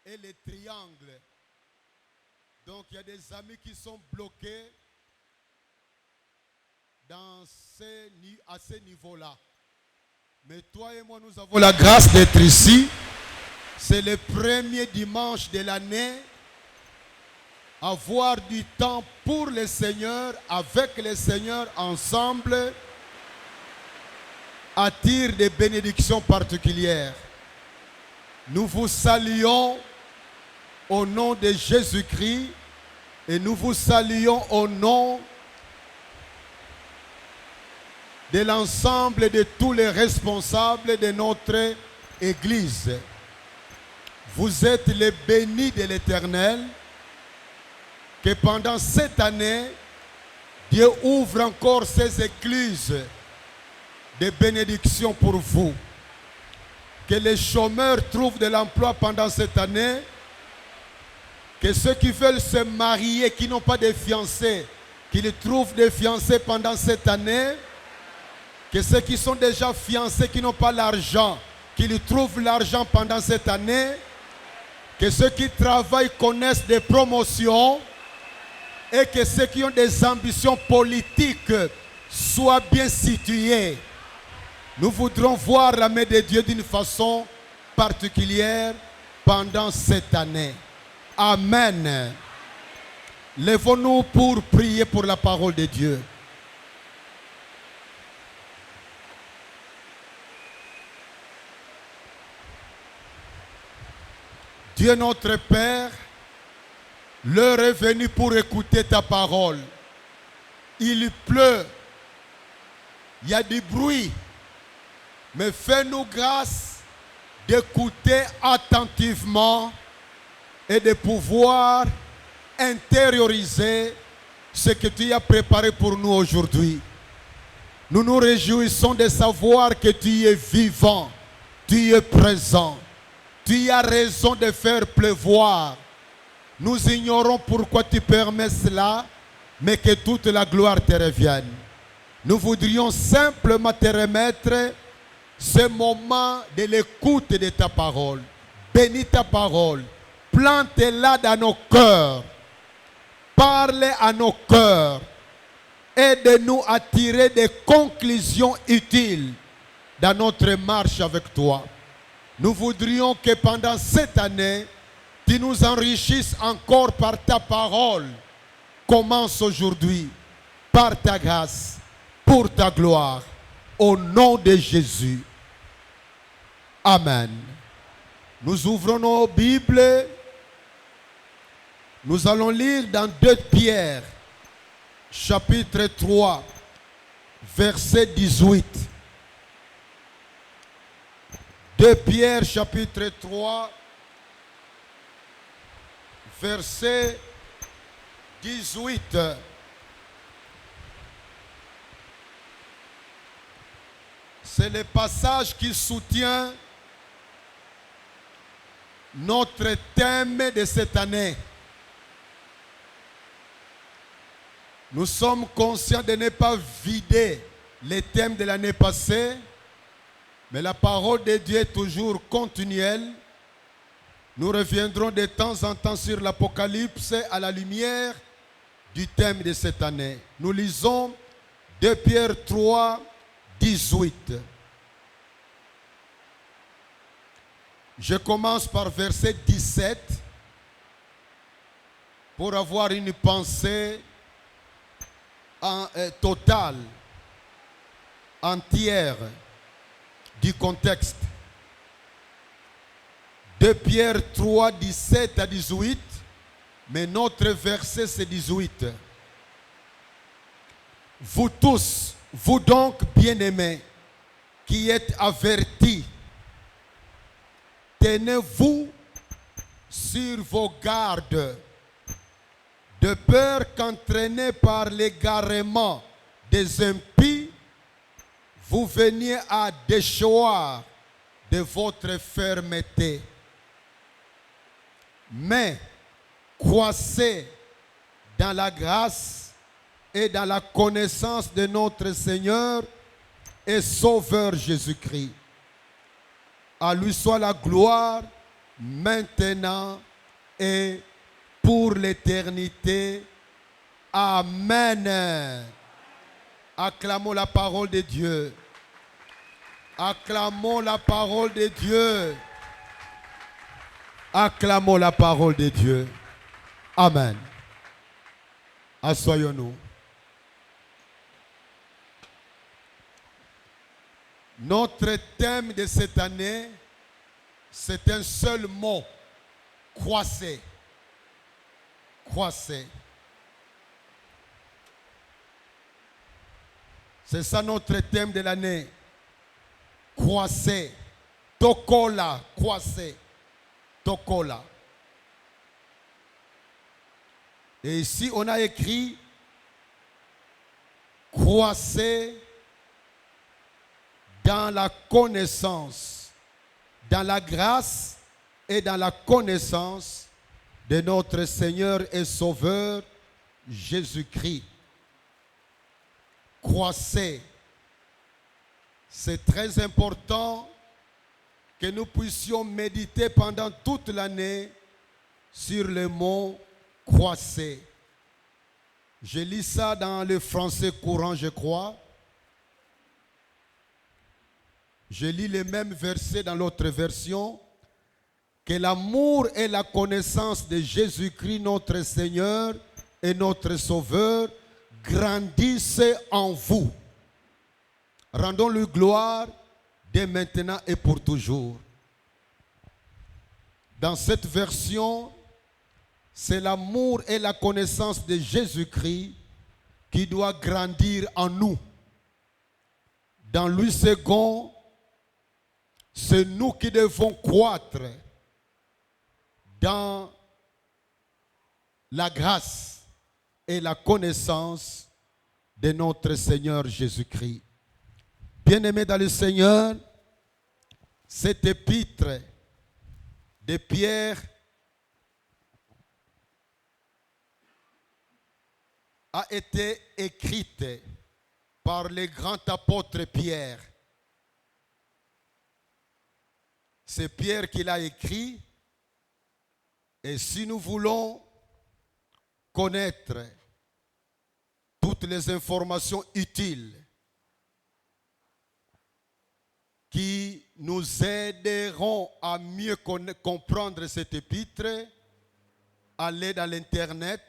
et les triangles. Donc il y a des amis qui sont bloqués à ce niveau-là. Mais toi et moi, nous avons la grâce d'être ici. C'est le premier dimanche de l'année. Avoir du temps pour le Seigneur, avec le Seigneur ensemble, attire des bénédictions particulières. Nous vous saluons au nom de Jésus-Christ et nous vous saluons au nom de l'ensemble de tous les responsables de notre Église. Vous êtes les bénis de l'Éternel, que pendant cette année, Dieu ouvre encore ses écluses de bénédiction pour vous. Que les chômeurs trouvent de l'emploi pendant cette année. Que ceux qui veulent se marier, qui n'ont pas de fiancés, qu'ils trouvent des fiancés pendant cette année. Que ceux qui sont déjà fiancés, qui n'ont pas l'argent, qu'ils trouvent l'argent pendant cette année. Que ceux qui travaillent connaissent des promotions. Et que ceux qui ont des ambitions politiques soient bien situés. Nous voudrons voir la main de Dieu d'une façon particulière pendant cette année. Amen. Lèvons-nous pour prier pour la parole de Dieu. Dieu notre Père, l'heure est venue pour écouter ta parole. Il pleut, il y a du bruit, mais fais-nous grâce d'écouter attentivement et de pouvoir intérioriser ce que tu as préparé pour nous aujourd'hui. Nous nous réjouissons de savoir que tu es vivant, tu es présent, tu as raison de faire pleuvoir. Nous ignorons pourquoi tu permets cela, mais que toute la gloire te revienne. Nous voudrions simplement te remettre ce moment de l'écoute de ta parole. Bénis ta parole. Plante-la dans nos cœurs. Parle à nos cœurs. Aide-nous à tirer des conclusions utiles dans notre marche avec toi. Nous voudrions que pendant cette année, tu nous enrichisses encore par ta parole. Commence aujourd'hui par ta grâce, pour ta gloire, au nom de Jésus. Amen. Nous ouvrons nos Bibles. Nous allons lire dans 2 Pierre, chapitre 3, verset 18. 2 Pierre, chapitre 3, verset 18. C'est le passage qui soutient notre thème de cette année. Nous sommes conscients de ne pas vider les thèmes de l'année passée, mais la parole de Dieu est toujours continuelle. Nous reviendrons de temps en temps sur l'Apocalypse à la lumière du thème de cette année. Nous lisons 2 Pierre 3, 18. Je commence par verset 17 pour avoir une pensée totale, entière du contexte. 2 Pierre 3, 17 à 18, mais notre verset c'est 18. Vous tous, vous donc bien-aimés, qui êtes avertis, tenez-vous sur vos gardes, de peur qu'entraînés par l'égarement des impies, vous veniez à déchoir de votre fermeté. Mais croissez dans la grâce et dans la connaissance de notre Seigneur et Sauveur Jésus-Christ. À lui soit la gloire maintenant et pour l'éternité. Amen. Acclamons la parole de Dieu. Acclamons la parole de Dieu. Acclamons la parole de Dieu. Amen. Assoyons-nous. Notre thème de cette année, c'est un seul mot. Croissez. Croissez. C'est ça notre thème de l'année. Croissez. Tokola. Croissez. Tokola. Et ici, on a écrit croissez dans la connaissance, dans la grâce et dans la connaissance de notre Seigneur et Sauveur Jésus-Christ. Croissez. C'est très important que nous puissions méditer pendant toute l'année sur le mot croissez. Je lis ça dans le français courant, je crois. Je lis les mêmes versets dans l'autre version. Que l'amour et la connaissance de Jésus-Christ, notre Seigneur et notre Sauveur, grandissent en vous. Rendons-lui gloire dès maintenant et pour toujours. Dans cette version, c'est l'amour et la connaissance de Jésus-Christ qui doit grandir en nous. Dans Louis II, c'est nous qui devons croître dans la grâce et la connaissance de notre Seigneur Jésus-Christ. Bien-aimés dans le Seigneur, cette épître de Pierre a été écrite par le grand apôtre Pierre. C'est Pierre qui l'a écrit. Et si nous voulons connaître toutes les informations utiles qui nous aideront à mieux comprendre cet épître, allez dans l'Internet,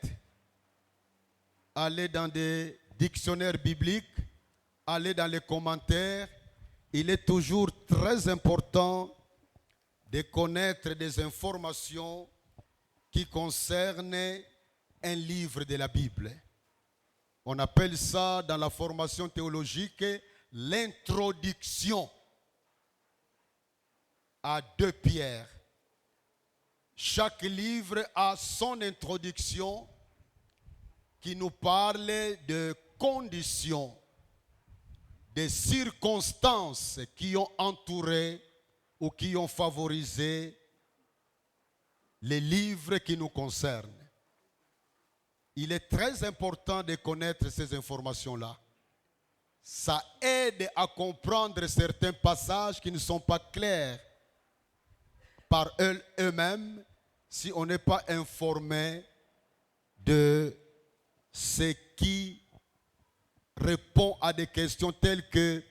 allez dans des dictionnaires bibliques, allez dans les commentaires. Il est toujours très important de connaître des informations qui concernent un livre de la Bible. On appelle ça dans la formation théologique l'introduction à 2 Pierre. Chaque livre a son introduction qui nous parle de conditions, de circonstances qui ont entouré ou qui ont favorisé les livres qui nous concernent. Il est très important de connaître ces informations-là. Ça aide à comprendre certains passages qui ne sont pas clairs par eux-mêmes si on n'est pas informé de ce qui répond à des questions telles que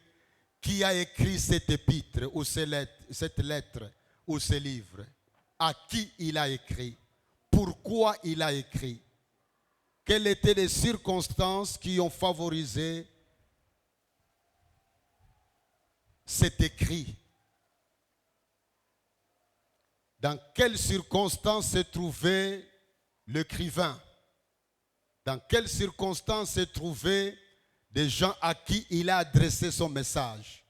qui a écrit cette épître ou cette lettre ou ce livre? À qui il a écrit? Pourquoi il a écrit? Quelles étaient les circonstances qui ont favorisé cet écrit? Dans quelles circonstances se trouvait l'écrivain? Dans quelles circonstances se trouvaient des gens à qui il a adressé son message?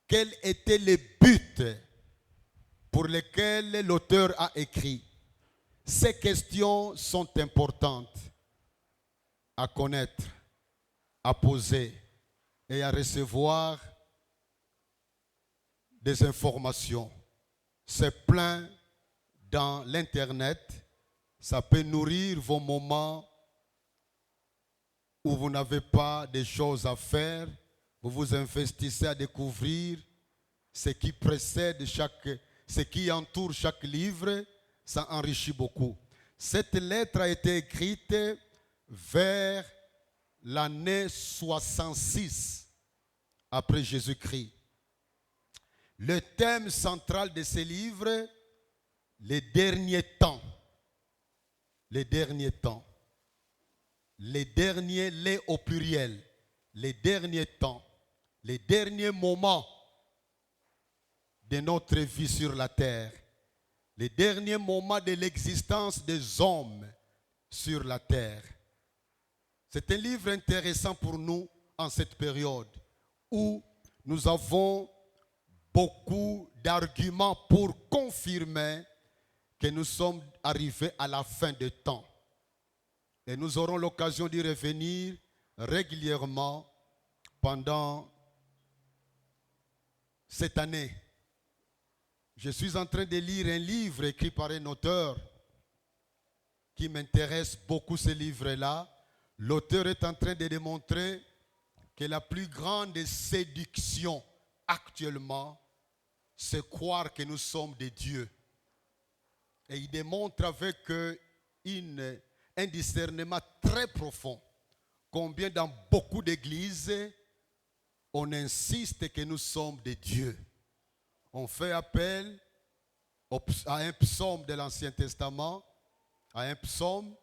Quel était le but pour lesquels l'auteur a écrit? Ces questions sont importantes à connaître, à poser et à recevoir des informations. C'est plein dans l'Internet. Ça peut nourrir vos moments où vous n'avez pas de choses à faire. Vous vous investissez à découvrir ce qui précède ce qui entoure chaque livre, ça enrichit beaucoup. Cette lettre a été écrite vers l'année 66 après Jésus-Christ. Le thème central de ce livre, les derniers temps. Les derniers temps. Les derniers, les au pluriel. Les derniers temps. Les derniers moments de notre vie sur la terre. Les derniers moments de l'existence des hommes sur la terre. C'est un livre intéressant pour nous en cette période où nous avons beaucoup d'arguments pour confirmer que nous sommes arrivés à la fin des temps. Et nous aurons l'occasion d'y revenir régulièrement pendant cette année. Je suis en train de lire un livre écrit par un auteur qui m'intéresse beaucoup, ce livre-là. L'auteur est en train de démontrer que la plus grande séduction actuellement, c'est croire que nous sommes des dieux. Et il démontre avec un discernement très profond combien dans beaucoup d'églises, on insiste que nous sommes des dieux. On fait appel à un psaume de l'Ancien Testament, à un psaume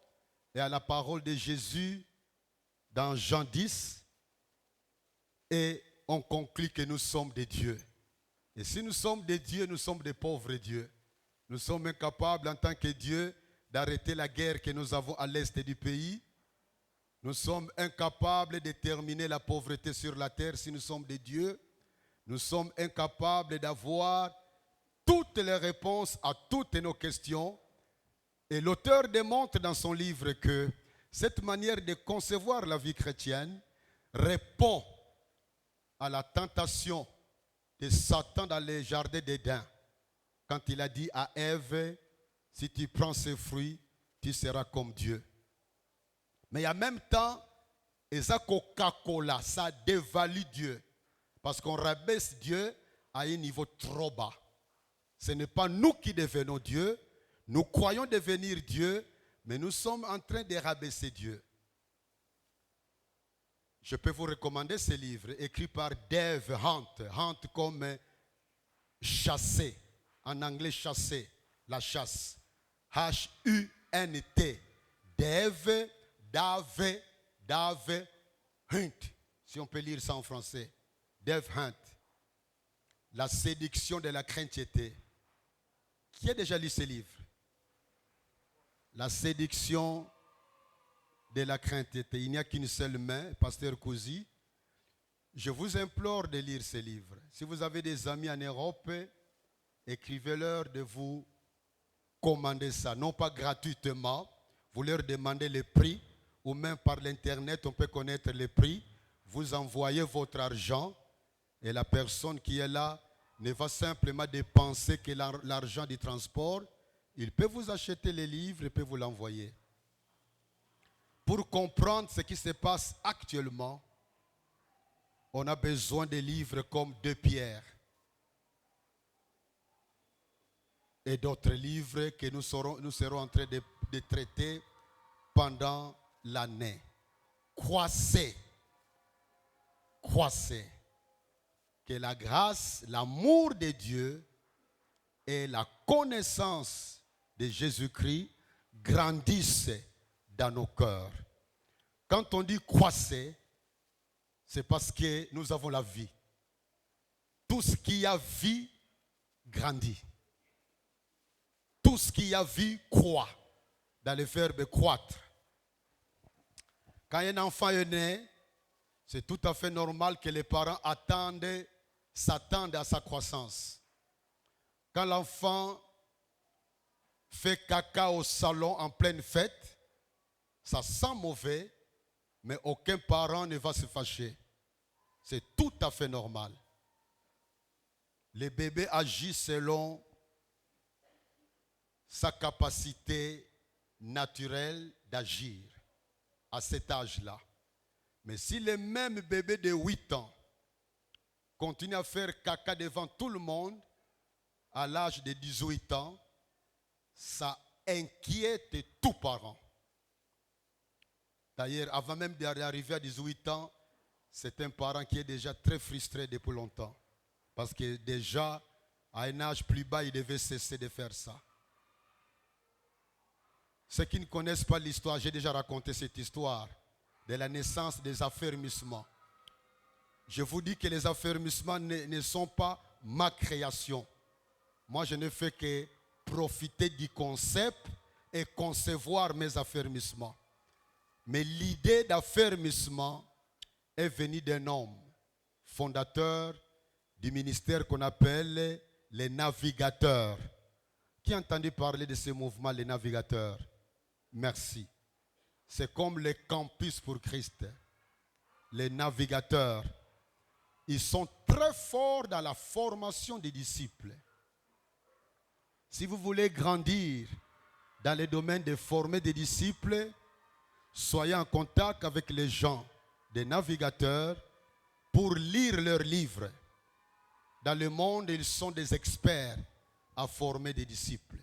et à la parole de Jésus dans Jean 10, et on conclut que nous sommes des dieux. Et si nous sommes des dieux, nous sommes des pauvres dieux. Nous sommes incapables en tant que Dieu d'arrêter la guerre que nous avons à l'est du pays. Nous sommes incapables de terminer la pauvreté sur la terre si nous sommes des dieux. Nous sommes incapables d'avoir toutes les réponses à toutes nos questions. Et l'auteur démontre dans son livre que cette manière de concevoir la vie chrétienne répond à la tentation de Satan dans les jardins d'Éden. Quand il a dit à Ève, si tu prends ces fruits, tu seras comme Dieu. Mais en même temps, et ça Coca-Cola, ça dévalue Dieu. Parce qu'on rabaisse Dieu à un niveau trop bas. Ce n'est pas nous qui devenons Dieu. Nous croyons devenir Dieu, mais nous sommes en train de rabaisser Dieu. Je peux vous recommander ce livre, écrit par Dave Hunt. Hunt comme chasser. En anglais, chasser. La chasse. H-U-N-T. Dave Hunt. Si on peut lire ça en français. Dave Hunt. La séduction de la craintiété. Qui a déjà lu ce livre? La séduction de la craintiété. Il n'y a qu'une seule main, Pasteur Kouzi. Je vous implore de lire ce livre. Si vous avez des amis en Europe, écrivez-leur de vous commander ça. Non pas gratuitement, vous leur demandez le prix, ou même par l'internet, on peut connaître le prix. Vous envoyez votre argent et la personne qui est là ne va simplement dépenser que l'argent du transport. Il peut vous acheter les livres et peut vous l'envoyer. Pour comprendre ce qui se passe actuellement, on a besoin de livres comme 2 Pierre et d'autres livres que nous serons en train de traiter pendant l'année. Croissez. Que la grâce, l'amour de Dieu et la connaissance de Jésus-Christ grandissent dans nos cœurs. Quand on dit croissez, c'est parce que nous avons la vie. Tout ce qui a vie grandit. Tout ce qui a vie croît. Dans le verbe croître. Quand un enfant est né, c'est tout à fait normal que les parents s'attendent à sa croissance. Quand l'enfant fait caca au salon en pleine fête, ça sent mauvais, mais aucun parent ne va se fâcher. C'est tout à fait normal. Le bébé agit selon sa capacité naturelle d'agir à cet âge-là. Mais si le même bébé de 8 ans continue à faire caca devant tout le monde, à l'âge de 18 ans, ça inquiète tout parent. D'ailleurs, avant même d'arriver à 18 ans, c'est un parent qui est déjà très frustré depuis longtemps. Parce que déjà, à un âge plus bas, il devait cesser de faire ça. Ceux qui ne connaissent pas l'histoire, j'ai déjà raconté cette histoire de la naissance des affermissements. Je vous dis que les affermissements ne sont pas ma création. Moi, je ne fais que profiter du concept et concevoir mes affermissements. Mais l'idée d'affermissement est venue d'un homme, fondateur du ministère qu'on appelle les navigateurs. Qui a entendu parler de ce mouvement, les navigateurs? Merci. C'est comme les campus pour Christ. Les navigateurs, ils sont très forts dans la formation des disciples. Si vous voulez grandir dans le domaine de former des disciples, soyez en contact avec les gens, des navigateurs, pour lire leurs livres. Dans le monde, ils sont des experts à former des disciples.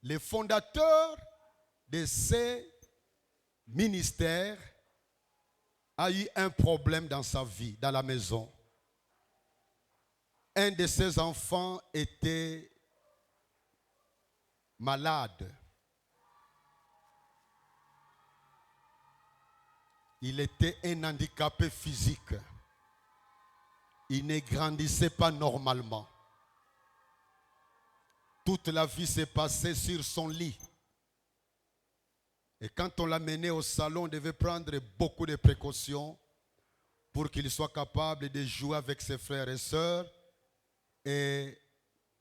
Les fondateurs de ces ministères a eu un problème dans sa vie, dans la maison. Un de ses enfants était malade. Il était un handicapé physique. Il ne grandissait pas normalement. Toute la vie s'est passée sur son lit. Et quand on l'a mené au salon, on devait prendre beaucoup de précautions pour qu'il soit capable de jouer avec ses frères et sœurs et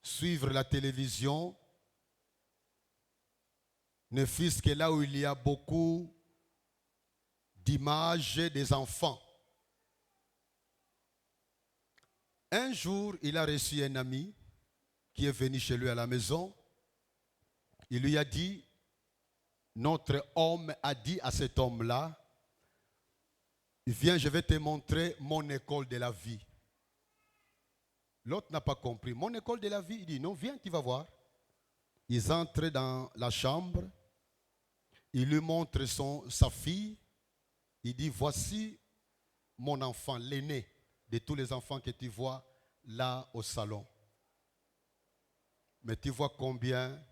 suivre la télévision. Ne fût-ce que là où il y a beaucoup d'images des enfants. Un jour, il a reçu un ami qui est venu chez lui à la maison. Il lui a dit, notre homme a dit à cet homme-là, viens, je vais te montrer mon école de la vie. L'autre n'a pas compris. Mon école de la vie, il dit, non, viens, tu vas voir. Ils entrent dans la chambre. Il lui montre sa fille. Il dit, voici mon enfant, l'aîné de tous les enfants que tu vois là au salon. Mais tu vois combien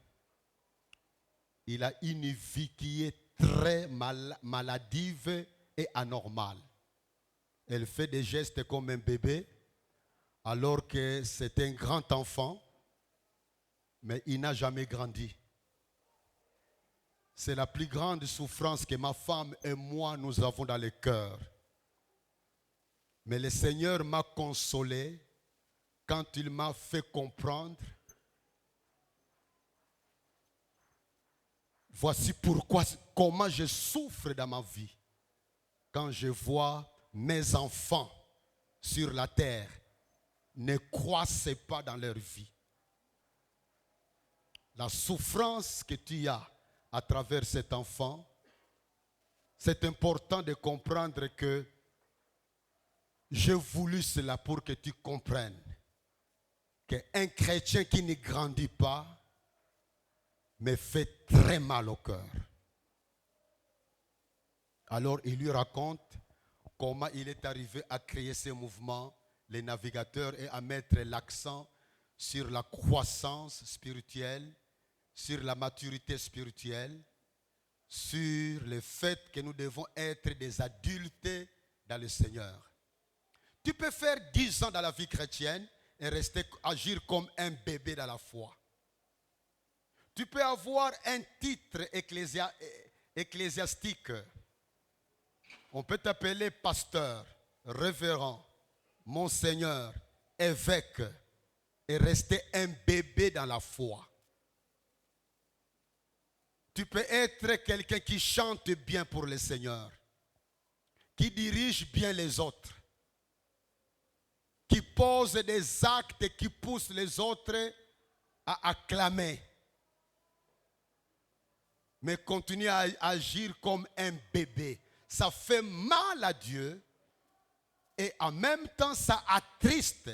il a une vie qui est très maladive et anormale. Elle fait des gestes comme un bébé, alors que c'est un grand enfant, mais il n'a jamais grandi. C'est la plus grande souffrance que ma femme et moi nous avons dans le cœur. Mais le Seigneur m'a consolé quand il m'a fait comprendre. Voici pourquoi, comment je souffre dans ma vie quand je vois mes enfants sur la terre ne croissent pas dans leur vie. La souffrance que tu as à travers cet enfant, c'est important de comprendre que j'ai voulu cela pour que tu comprennes qu'un chrétien qui ne grandit pas me fait très mal au cœur. Alors il lui raconte comment il est arrivé à créer ce mouvement, les navigateurs, et à mettre l'accent sur la croissance spirituelle, sur la maturité spirituelle, sur le fait que nous devons être des adultes dans le Seigneur. Tu peux faire 10 ans dans la vie chrétienne et agir comme un bébé dans la foi. Tu peux avoir un titre ecclésiastique. On peut t'appeler pasteur, révérend, monseigneur, évêque et rester un bébé dans la foi. Tu peux être quelqu'un qui chante bien pour le Seigneur, qui dirige bien les autres, qui pose des actes qui poussent les autres à acclamer. Mais continue à agir comme un bébé. Ça fait mal à Dieu et en même temps ça attriste.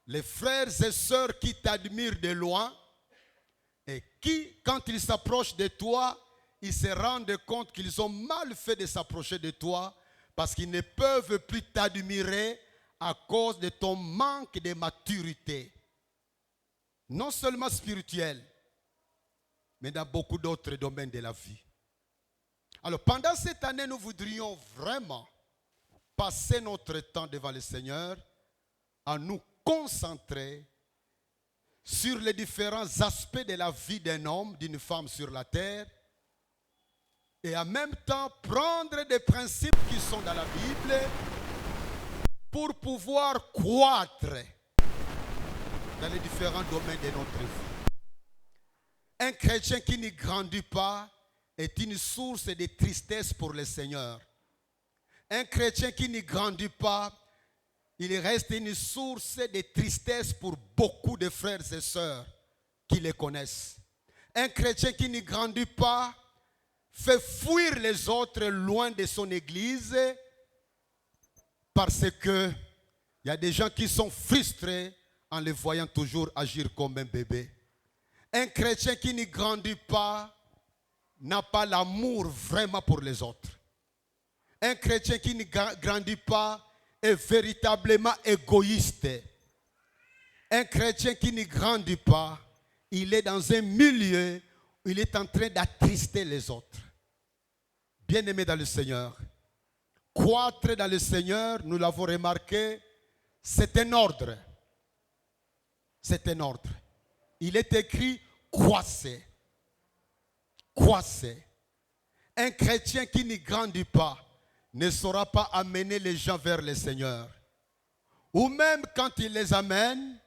les frères et sœurs qui t'admirent de loin et qui, quand ils s'approchent de toi, ils se rendent compte qu'ils ont mal fait de s'approcher de toi parce qu'ils ne peuvent plus t'admirer à cause de ton manque de maturité. Non seulement spirituel, mais dans beaucoup d'autres domaines de la vie. Alors pendant cette année, nous voudrions vraiment passer notre temps devant le Seigneur à nous concentrer sur les différents aspects de la vie d'un homme, d'une femme sur la terre, et en même temps prendre des principes qui sont dans la Bible pour pouvoir croître dans les différents domaines de notre vie. Un chrétien qui ne grandit pas est une source de tristesse pour le Seigneur. Un chrétien qui ne grandit pas, il reste une source de tristesse pour beaucoup de frères et sœurs qui le connaissent. Un chrétien qui ne grandit pas fait fuir les autres loin de son église parce que il y a des gens qui sont frustrés en les voyant toujours agir comme un bébé. Un chrétien qui ne grandit pas n'a pas l'amour vraiment pour les autres. Un chrétien qui ne grandit pas est véritablement égoïste. Un chrétien qui ne grandit pas, il est dans un milieu où il est en train d'attrister les autres. Bien-aimés dans le Seigneur, croître dans le Seigneur, nous l'avons remarqué, c'est un ordre. C'est un ordre. Il est écrit croissez. Croissez. Un chrétien qui ne grandit pas ne saura pas amener les gens vers le Seigneur. Ou même quand il les amène,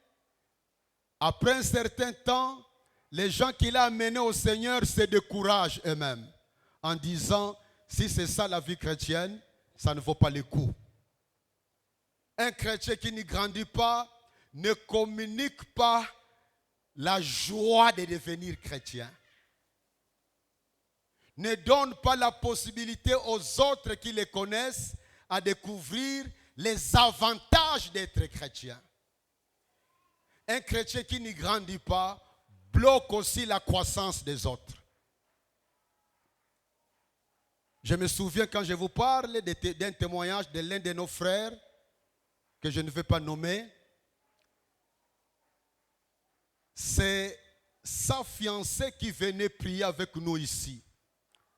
après un certain temps, les gens qu'il a amenés au Seigneur se découragent eux-mêmes en disant, si c'est ça la vie chrétienne, ça ne vaut pas le coup. Un chrétien qui ne grandit pas ne communique pas la joie de devenir chrétien. Ne donne pas la possibilité aux autres qui les connaissent à découvrir les avantages d'être chrétien. Un chrétien qui ne grandit pas bloque aussi la croissance des autres. Je me souviens quand je vous parle d'un témoignage de l'un de nos frères, que je ne vais pas nommer, c'est sa fiancée qui venait prier avec nous ici,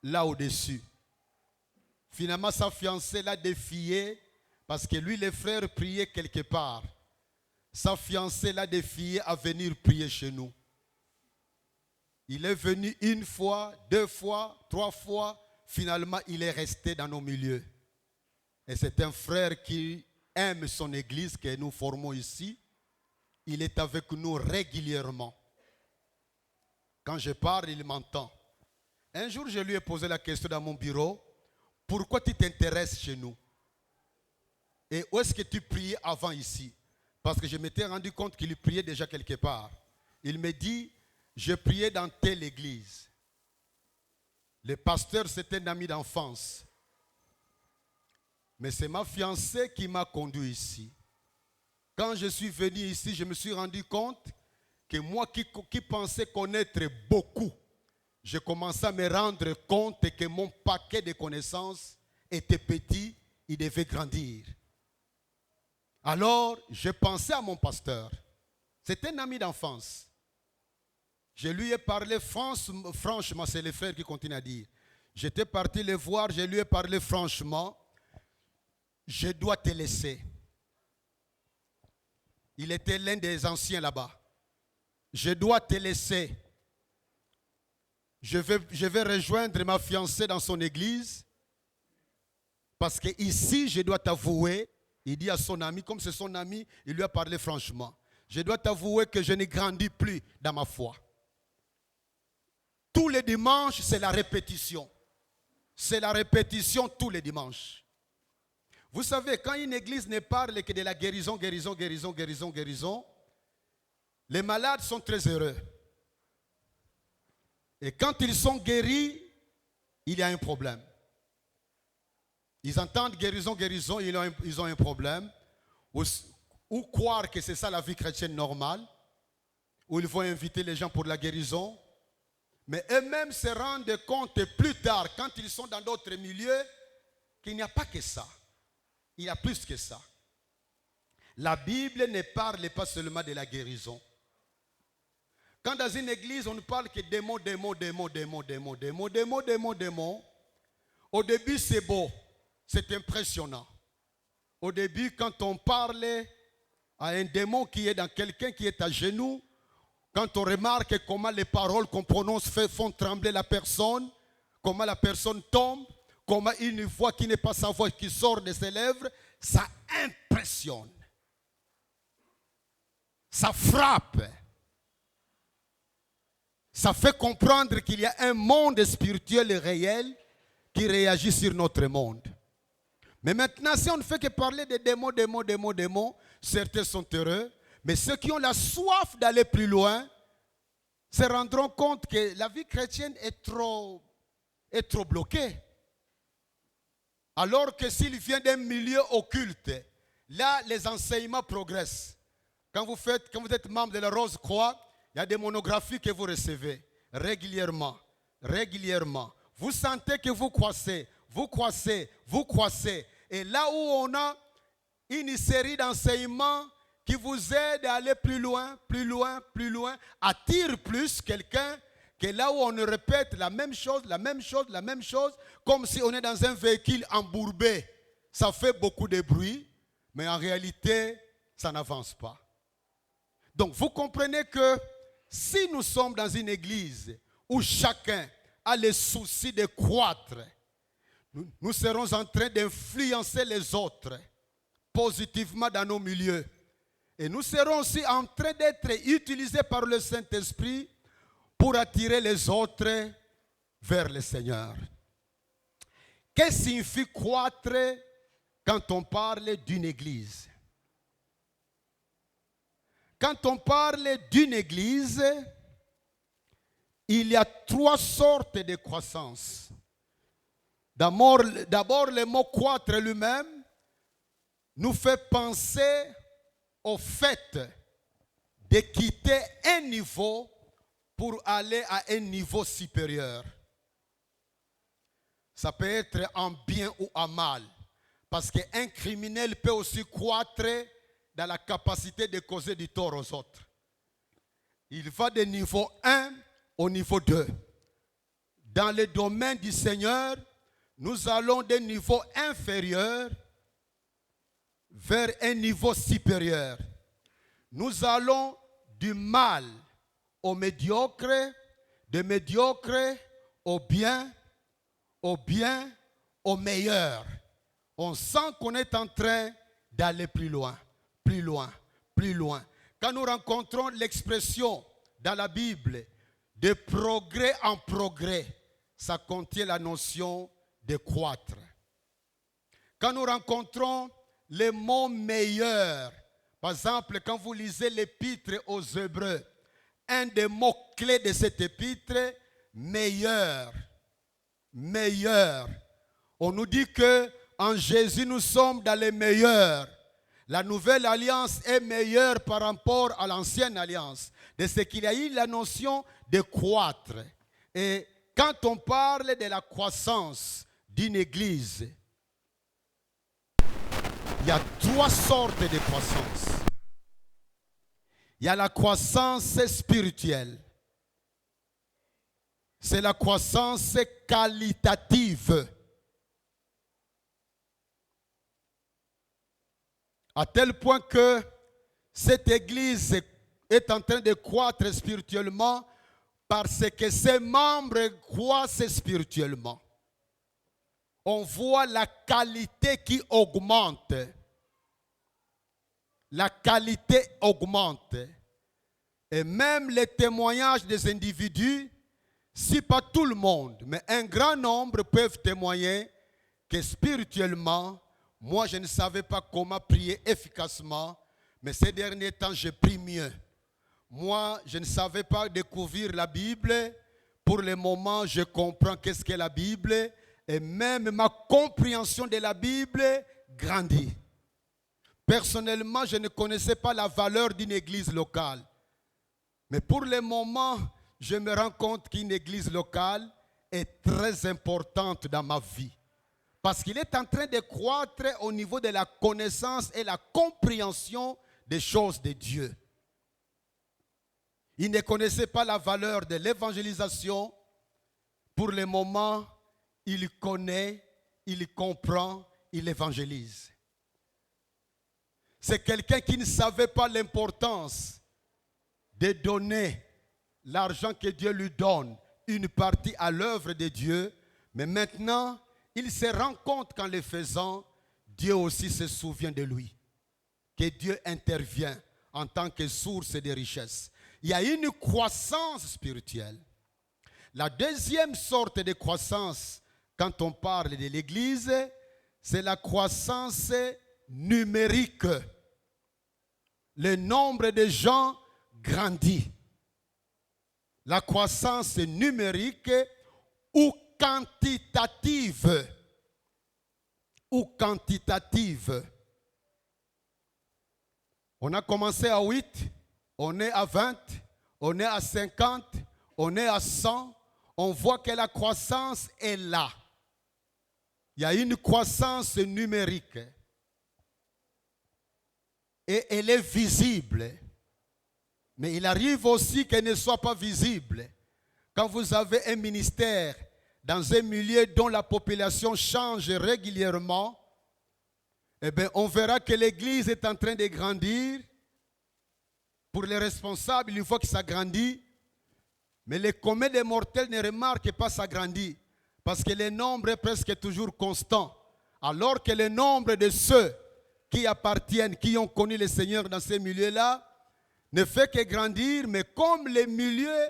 là au-dessus. Finalement, sa fiancée l'a défié parce que lui, les frères priaient quelque part. Sa fiancée l'a défié à venir prier chez nous. Il est venu une fois, 2 fois, 3 fois. Finalement, il est resté dans nos milieux. Et c'est un frère qui aime son église que nous formons ici. Il est avec nous régulièrement. Quand je parle, il m'entend. Un jour, je lui ai posé la question dans mon bureau. Pourquoi tu t'intéresses chez nous? Et où est-ce que tu priais avant ici? Parce que je m'étais rendu compte qu'il priait déjà quelque part. Il me dit, je priais dans telle église. Le pasteur, c'était un ami d'enfance. Mais c'est ma fiancée qui m'a conduit ici. Quand je suis venu ici, je me suis rendu compte que moi qui pensais connaître beaucoup, je commençais à me rendre compte que mon paquet de connaissances était petit, il devait grandir. Alors, je pensais à mon pasteur. C'est un ami d'enfance. Je lui ai parlé franchement, c'est le frère qui continue à dire. J'étais parti le voir, je lui ai parlé franchement. Je dois te laisser. Il était l'un des anciens là-bas. Je dois te laisser. Je vais rejoindre ma fiancée dans son église. Parce que ici, je dois t'avouer, il dit à son ami, comme c'est son ami, il lui a parlé franchement. Je dois t'avouer que je ne grandis plus dans ma foi. Tous les dimanches, c'est la répétition. C'est la répétition tous les dimanches. Vous savez, quand une église ne parle que de la guérison, guérison, guérison, guérison, guérison, les malades sont très heureux. Et quand ils sont guéris, il y a un problème. Ils entendent guérison, guérison, ils ont un problème. ou croire que c'est ça la vie chrétienne normale, où ils vont inviter les gens pour la guérison, mais eux-mêmes se rendent compte plus tard, quand ils sont dans d'autres milieux, qu'il n'y a pas que ça. Il y a plus que ça. La Bible ne parle pas seulement de la guérison. Quand dans une église, on ne parle que démons, au début, c'est beau, c'est impressionnant. Au début, quand on parle à un démon qui est dans quelqu'un qui est à genoux, quand on remarque comment les paroles qu'on prononce font trembler la personne, comment la personne tombe, comment une voix qui n'est pas sa voix qui sort de ses lèvres, ça impressionne. Ça frappe. Ça fait comprendre qu'il y a un monde spirituel et réel qui réagit sur notre monde. Mais maintenant, si on ne fait que parler de démons, certains sont heureux, mais ceux qui ont la soif d'aller plus loin se rendront compte que la vie chrétienne est trop bloquée. Alors que s'il vient d'un milieu occulte, là, les enseignements progressent. Quand vous êtes membre de la Rose-Croix, il y a des monographies que vous recevez régulièrement. Vous sentez que vous croissez. Et là où on a une série d'enseignements qui vous aident à aller plus loin, attire plus quelqu'un que là où on répète la même chose, comme si on est dans un véhicule embourbé. Ça fait beaucoup de bruit, mais en réalité, ça n'avance pas. Donc vous comprenez que si nous sommes dans une église où chacun a le souci de croître, nous serons en train d'influencer les autres positivement dans nos milieux. Et nous serons aussi en train d'être utilisés par le Saint-Esprit pour attirer les autres vers le Seigneur. Qu'est-ce que signifie croître quand on parle d'une église? Quand on parle d'une église, il y a 3 sortes de croissance. D'abord, le mot croître lui-même nous fait penser au fait de quitter un niveau pour aller à un niveau supérieur. Ça peut être en bien ou en mal. Parce qu'un criminel peut aussi croître dans la capacité de causer du tort aux autres. Il va de niveau 1 au niveau 2. Dans le domaine du Seigneur, nous allons d'un niveau inférieur vers un niveau supérieur. Nous allons du mal au médiocre, de médiocre au bien, au meilleur. On sent qu'on est en train d'aller plus loin. Quand nous rencontrons l'expression dans la Bible de progrès en progrès, ça contient la notion de croître. Quand nous rencontrons les mots meilleurs, par exemple, quand vous lisez l'épître aux Hébreux, un des mots clés de cette épître, meilleur. On nous dit que en Jésus nous sommes dans les meilleurs. La nouvelle alliance est meilleure par rapport à l'ancienne alliance. De ce qu'il y a eu la notion de croître. Et quand on parle de la croissance d'une église, il y a 3 sortes de croissance. Il y a la croissance spirituelle. C'est la croissance qualitative. À tel point que cette église est en train de croître spirituellement parce que ses membres croissent spirituellement. On voit la qualité qui augmente. La qualité augmente. Et même les témoignages des individus, si pas tout le monde, mais un grand nombre peuvent témoigner que spirituellement, moi je ne savais pas comment prier efficacement, mais ces derniers temps je prie mieux. Moi je ne savais pas découvrir la Bible. Pour le moment je comprends qu'est-ce qu'est la Bible. Et même ma compréhension de la Bible grandit. Personnellement, je ne connaissais pas la valeur d'une église locale. Mais pour le moment, je me rends compte qu'une église locale est très importante dans ma vie. Parce qu'il est en train de croître au niveau de la connaissance et la compréhension des choses de Dieu. Il ne connaissait pas la valeur de l'évangélisation. Pour le moment, il connaît, il comprend, il évangélise. C'est quelqu'un qui ne savait pas l'importance de donner l'argent que Dieu lui donne, une partie à l'œuvre de Dieu. Mais maintenant, il se rend compte qu'en le faisant, Dieu aussi se souvient de lui. Que Dieu intervient en tant que source de richesse. Il y a une croissance spirituelle. La deuxième sorte de croissance, quand on parle de l'Église, c'est la croissance numérique. Le nombre de gens grandit. La croissance numérique ou quantitative. On a commencé à 8, on est à 20, on est à 50, on est à 100. On voit que la croissance est là. Il y a une croissance numérique. Et elle est visible. Mais il arrive aussi qu'elle ne soit pas visible. Quand vous avez un ministère dans un milieu dont la population change régulièrement, eh bien, on verra que l'église est en train de grandir. Pour les responsables, il faut que ça grandisse. Mais les communs des mortels ne remarquent pas ça grandir. Parce que le nombre est presque toujours constant. Alors que le nombre de ceux qui appartiennent, qui ont connu le Seigneur dans ces milieux-là, ne fait que grandir. Mais comme le milieu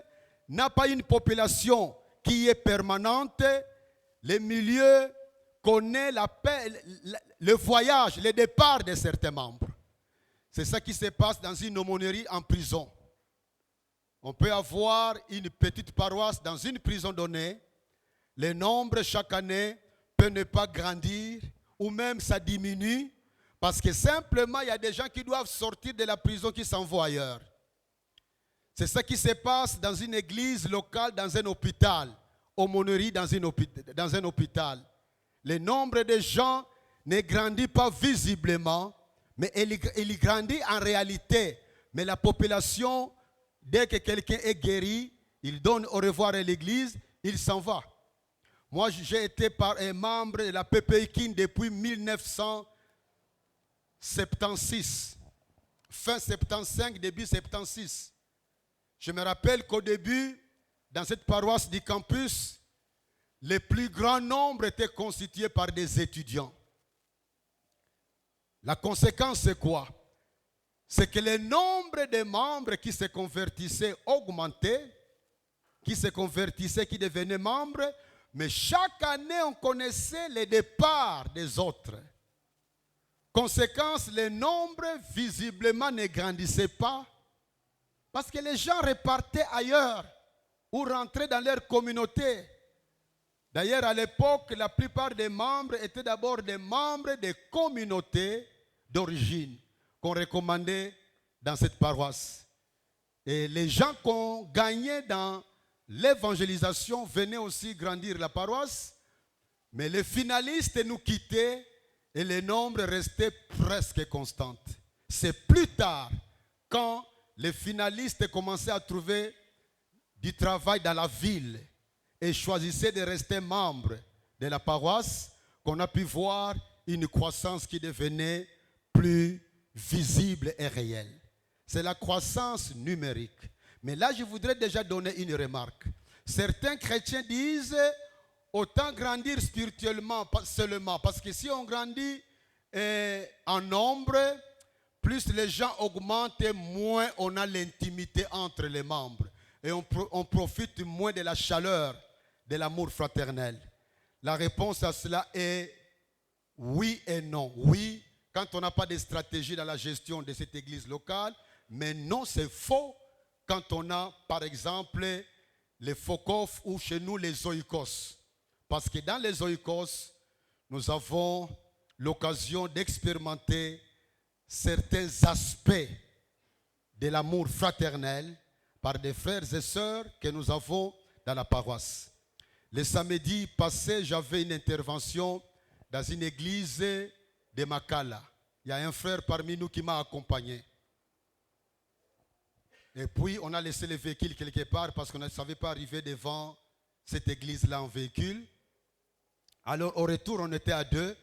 n'a pas une population qui est permanente, le milieu connaît le voyage, le départ de certains membres. C'est ça qui se passe dans une aumônerie en prison. On peut avoir une petite paroisse dans une prison donnée. Le nombre chaque année peut ne pas grandir ou même ça diminue parce que simplement il y a des gens qui doivent sortir de la prison qui s'en vont ailleurs. C'est ça qui se passe dans une église locale, dans un hôpital, aumônerie dans un hôpital. Le nombre de gens ne grandit pas visiblement, mais il grandit en réalité. Mais la population, dès que quelqu'un est guéri, il donne au revoir à l'église, il s'en va. Moi, j'ai été un membre de la PPIKIN depuis 1976. Fin 75, début 76. Je me rappelle qu'au début, dans cette paroisse du campus, le plus grand nombre était constitué par des étudiants. La conséquence, c'est quoi? C'est que le nombre de membres qui se convertissaient augmentait, qui devenaient membres, mais chaque année, on connaissait le départ des autres. Conséquence, le nombre visiblement ne grandissait pas parce que les gens repartaient ailleurs ou rentraient dans leur communauté. D'ailleurs, à l'époque, la plupart des membres étaient d'abord des membres des communautés d'origine qu'on recommandait dans cette paroisse. Et les gens qu'on gagnait dans l'évangélisation venaient aussi grandir la paroisse, mais les finalistes nous quittaient et le nombre restait presque constant. C'est plus tard, quand les finalistes commençaient à trouver du travail dans la ville et choisissaient de rester membres de la paroisse, qu'on a pu voir une croissance qui devenait plus visible et réelle. C'est la croissance numérique. Mais là, je voudrais déjà donner une remarque. Certains chrétiens disent autant grandir spirituellement seulement, parce que si on grandit en nombre, plus les gens augmentent, moins on a l'intimité entre les membres. Et on profite moins de la chaleur, de l'amour fraternel. La réponse à cela est oui et non. Oui, quand on n'a pas de stratégie dans la gestion de cette église locale, mais non, c'est faux quand on a, par exemple, les FOCOF ou chez nous les oikos. Parce que dans les oikos, nous avons l'occasion d'expérimenter certains aspects de l'amour fraternel par des frères et sœurs que nous avons dans la paroisse. Le samedi passé, j'avais une intervention dans une église de Makala. Il y a un frère parmi nous qui m'a accompagné. Et puis, on a laissé le véhicule quelque part parce qu'on ne savait pas arriver devant cette église-là en véhicule. Alors, au retour, on était à deux.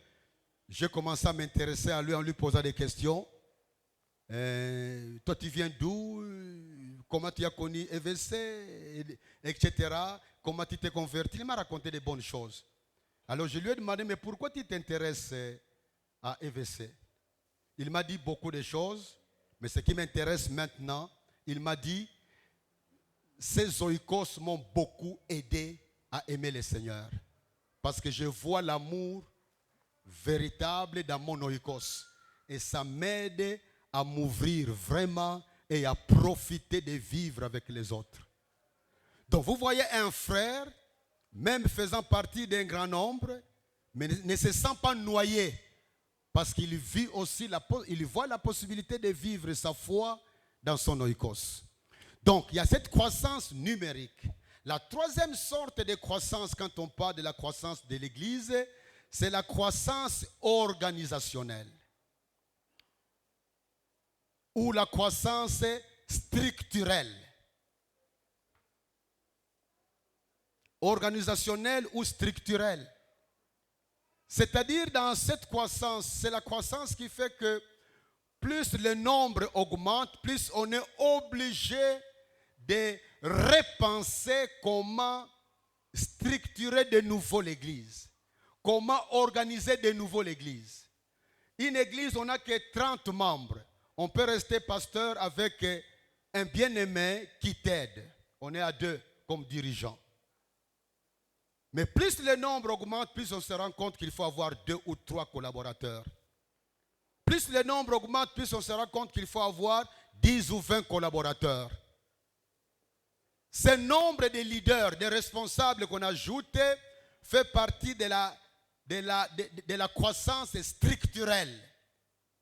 J'ai commencé à m'intéresser à lui en lui posant des questions. Toi, tu viens d'où? Comment tu as connu EVC? Etc. Comment tu t'es converti? Il m'a raconté des bonnes choses. Alors, je lui ai demandé, mais pourquoi tu t'intéresses à EVC? Il m'a dit beaucoup de choses, mais ce qui m'intéresse maintenant, il m'a dit, ces oikos m'ont beaucoup aidé à aimer le Seigneur. Parce que je vois l'amour véritable dans mon oikos. Et ça m'aide à m'ouvrir vraiment et à profiter de vivre avec les autres. Donc vous voyez un frère, même faisant partie d'un grand nombre, mais ne se sent pas noyé. Parce qu'il vit aussi, il voit la possibilité de vivre sa foi dans son oikos. Donc il y a cette croissance numérique. La troisième sorte de croissance, quand on parle de la croissance de l'Église, c'est la croissance organisationnelle. Ou la croissance structurelle. Organisationnelle ou structurelle. C'est-à-dire dans cette croissance, c'est la croissance qui fait que plus le nombre augmente, plus on est obligé de repenser comment structurer de nouveau l'Église. Comment organiser de nouveau l'Église. Une Église, on n'a que 30 membres. On peut rester pasteur avec un bien-aimé qui t'aide. On est à 2 comme dirigeants. Mais plus le nombre augmente, plus on se rend compte qu'il faut avoir 2 ou 3 collaborateurs. Plus le nombre augmente, plus on se rend compte qu'il faut avoir 10 ou 20 collaborateurs. Ce nombre de leaders, de responsables qu'on ajoute, fait partie de la croissance structurelle,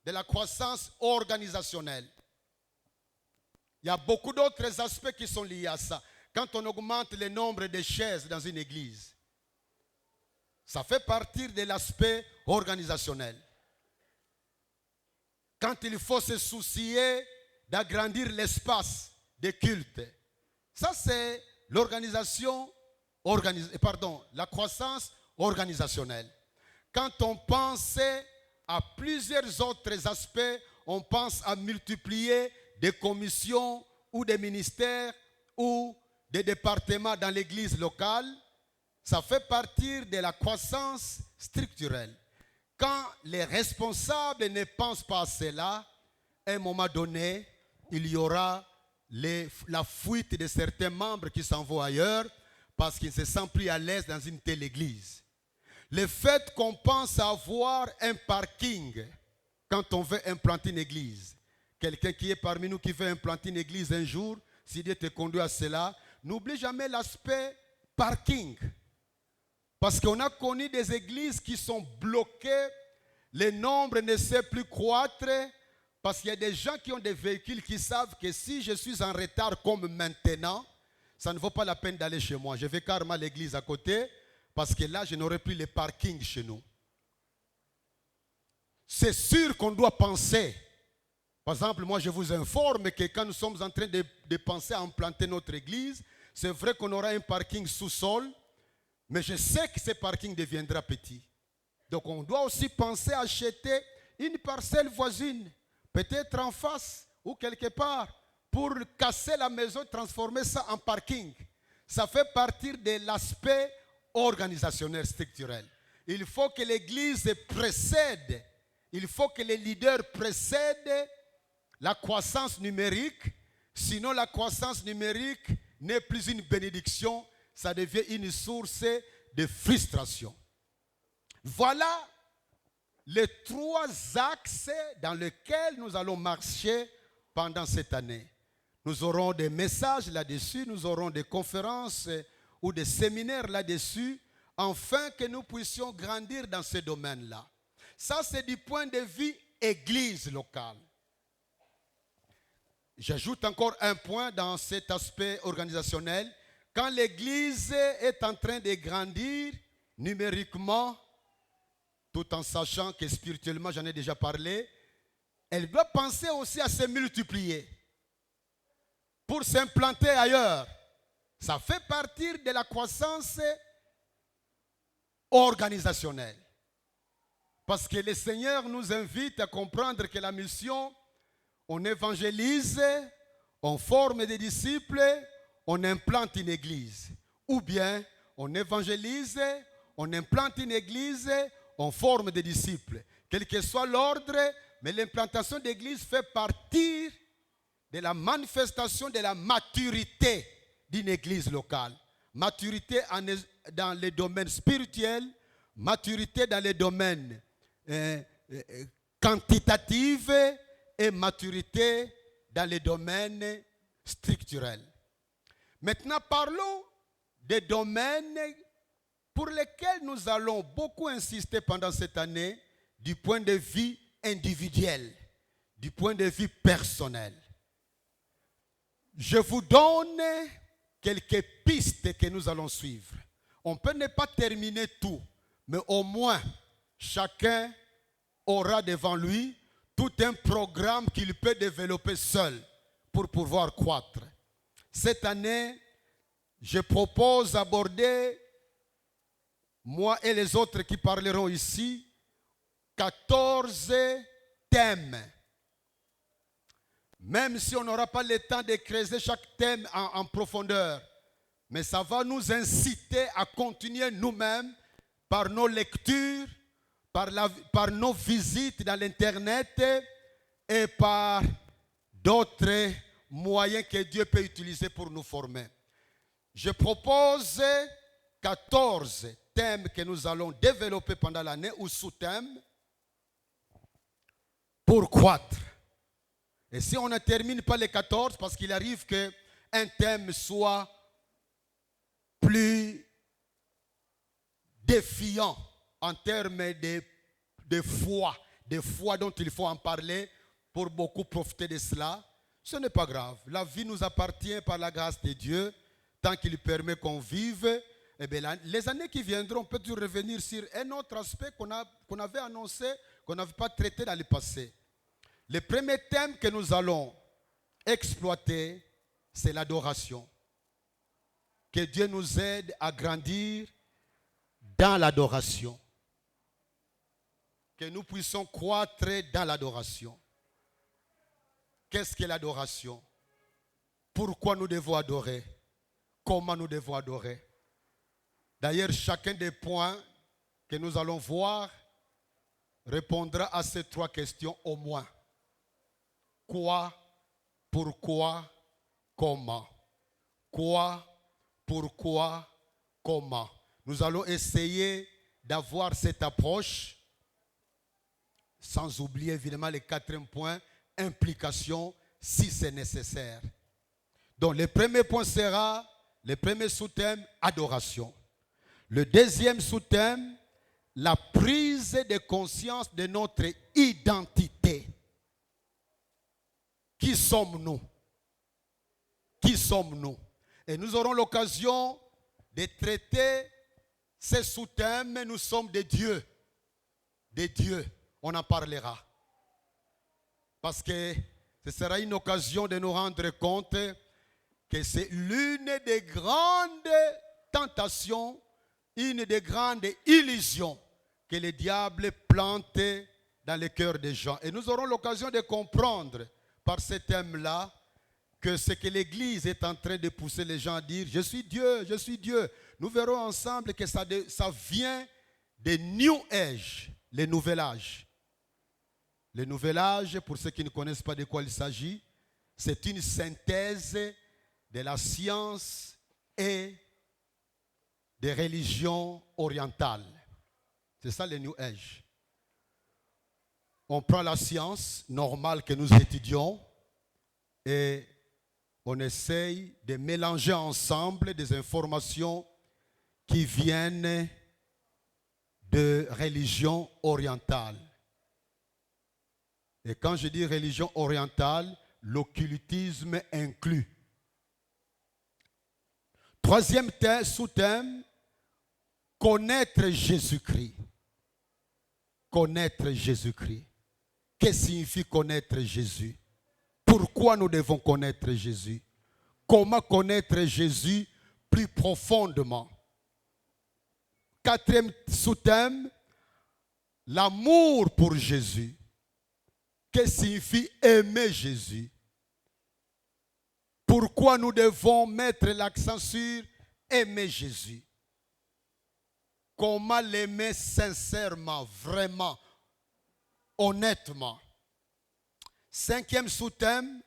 de la croissance organisationnelle. Il y a beaucoup d'autres aspects qui sont liés à ça. Quand on augmente le nombre de chaises dans une église, ça fait partie de l'aspect organisationnel. Quand il faut se soucier d'agrandir l'espace de culte, ça c'est la croissance organisationnelle. Quand on pense à plusieurs autres aspects, on pense à multiplier des commissions ou des ministères ou des départements dans l'église locale. Ça fait partie de la croissance structurelle. Quand les responsables ne pensent pas à cela, à un moment donné, il y aura la fuite de certains membres qui s'en vont ailleurs parce qu'ils ne se sentent plus à l'aise dans une telle église. Le fait qu'on pense à avoir un parking quand on veut implanter une église. Quelqu'un qui est parmi nous qui veut implanter une église un jour, si Dieu te conduit à cela, n'oublie jamais l'aspect parking. Parce qu'on a connu des églises qui sont bloquées, le nombre ne sait plus croître, parce qu'il y a des gens qui ont des véhicules qui savent que si je suis en retard comme maintenant, ça ne vaut pas la peine d'aller chez moi. Je vais carrément à l'église à côté, parce que là, je n'aurai plus le parking chez nous. C'est sûr qu'on doit penser. Par exemple, moi je vous informe que quand nous sommes en train de penser à implanter notre église, c'est vrai qu'on aura un parking sous-sol, mais je sais que ce parking deviendra petit. Donc on doit aussi penser à acheter une parcelle voisine, peut-être en face ou quelque part, pour casser la maison et transformer ça en parking. Ça fait partie de l'aspect organisationnel structurel. Il faut que l'église précède, il faut que les leaders précèdent la croissance numérique, sinon la croissance numérique n'est plus une bénédiction, ça devient une source de frustration. Voilà les 3 axes dans lesquels nous allons marcher pendant cette année. Nous aurons des messages là-dessus, nous aurons des conférences ou des séminaires là-dessus, afin que nous puissions grandir dans ce domaine-là. Ça, c'est du point de vue église locale. J'ajoute encore un point dans cet aspect organisationnel. Quand l'église est en train de grandir numériquement, tout en sachant que spirituellement, j'en ai déjà parlé, elle doit penser aussi à se multiplier pour s'implanter ailleurs. Ça fait partie de la croissance organisationnelle. Parce que le Seigneur nous invite à comprendre que la mission, on évangélise, on forme des disciples, on implante une église. Ou bien, on évangélise, on implante une église, on forme des disciples. Quel que soit l'ordre, mais l'implantation d'église fait partie de la manifestation de la maturité d'une église locale. Maturité dans les domaines spirituels, maturité dans les domaines quantitatifs et maturité dans les domaines structurels. Maintenant, parlons des domaines pour lesquels nous allons beaucoup insister pendant cette année du point de vue individuel, du point de vue personnel. Je vous donne quelques pistes que nous allons suivre. On peut ne pas terminer tout, mais au moins chacun aura devant lui tout un programme qu'il peut développer seul pour pouvoir croître. Cette année, je propose d'aborder, moi et les autres qui parleront ici, 14 thèmes. Même si on n'aura pas le temps de creuser chaque thème en profondeur, mais ça va nous inciter à continuer nous-mêmes par nos lectures, par nos visites dans l'Internet et par d'autres moyens que Dieu peut utiliser pour nous former. Je propose 14 thèmes que nous allons développer pendant l'année ou sous-thèmes pour croître. Et si on ne termine pas les 14, parce qu'il arrive qu'un thème soit plus défiant en termes de foi dont il faut en parler pour beaucoup profiter de cela, ce n'est pas grave. La vie nous appartient par la grâce de Dieu, tant qu'il permet qu'on vive. Eh bien, les années qui viendront, on peut toujours revenir sur un autre aspect qu'on avait annoncé, qu'on n'avait pas traité dans le passé. Le premier thème que nous allons exploiter, c'est l'adoration. Que Dieu nous aide à grandir dans l'adoration. Que nous puissions croître dans l'adoration. Qu'est-ce que l'adoration? Pourquoi nous devons adorer? Comment nous devons adorer? D'ailleurs, chacun des points que nous allons voir répondra à ces 3 questions au moins. Quoi, pourquoi, comment? Quoi, pourquoi, comment? Nous allons essayer d'avoir cette approche, sans oublier évidemment le 4e point, implication, si c'est nécessaire. Donc le premier point sera, le premier sous-thème, adoration. Le deuxième sous-thème, la prise de conscience de notre identité. Qui sommes-nous? Qui sommes-nous? Et nous aurons l'occasion de traiter ces sous-thèmes. Nous sommes des dieux. Des dieux. On en parlera. Parce que ce sera une occasion de nous rendre compte que c'est l'une des grandes tentations, une des grandes illusions que le diable plante dans le cœur des gens. Et nous aurons l'occasion de comprendre par ce thème-là que ce que l'Église est en train de pousser les gens à dire, je suis Dieu, je suis Dieu. Nous verrons ensemble que ça vient de New Age, le nouvel âge. Le nouvel âge, pour ceux qui ne connaissent pas de quoi il s'agit, c'est une synthèse de la science et des religions orientales. C'est ça le New Age. On prend la science normale que nous étudions et on essaye de mélanger ensemble des informations qui viennent de religions orientales. Et quand je dis religion orientale, l'occultisme inclus. Troisième sous-thème, connaître Jésus-Christ. Connaître Jésus-Christ. Qu'est-ce que signifie connaître Jésus? Pourquoi nous devons connaître Jésus? Comment connaître Jésus plus profondément? Quatrième sous-thème, l'amour pour Jésus. Qu'est-ce que signifie aimer Jésus? Pourquoi nous devons mettre l'accent sur aimer Jésus? Comment l'aimer sincèrement, vraiment, honnêtement? Cinquième sous-thème,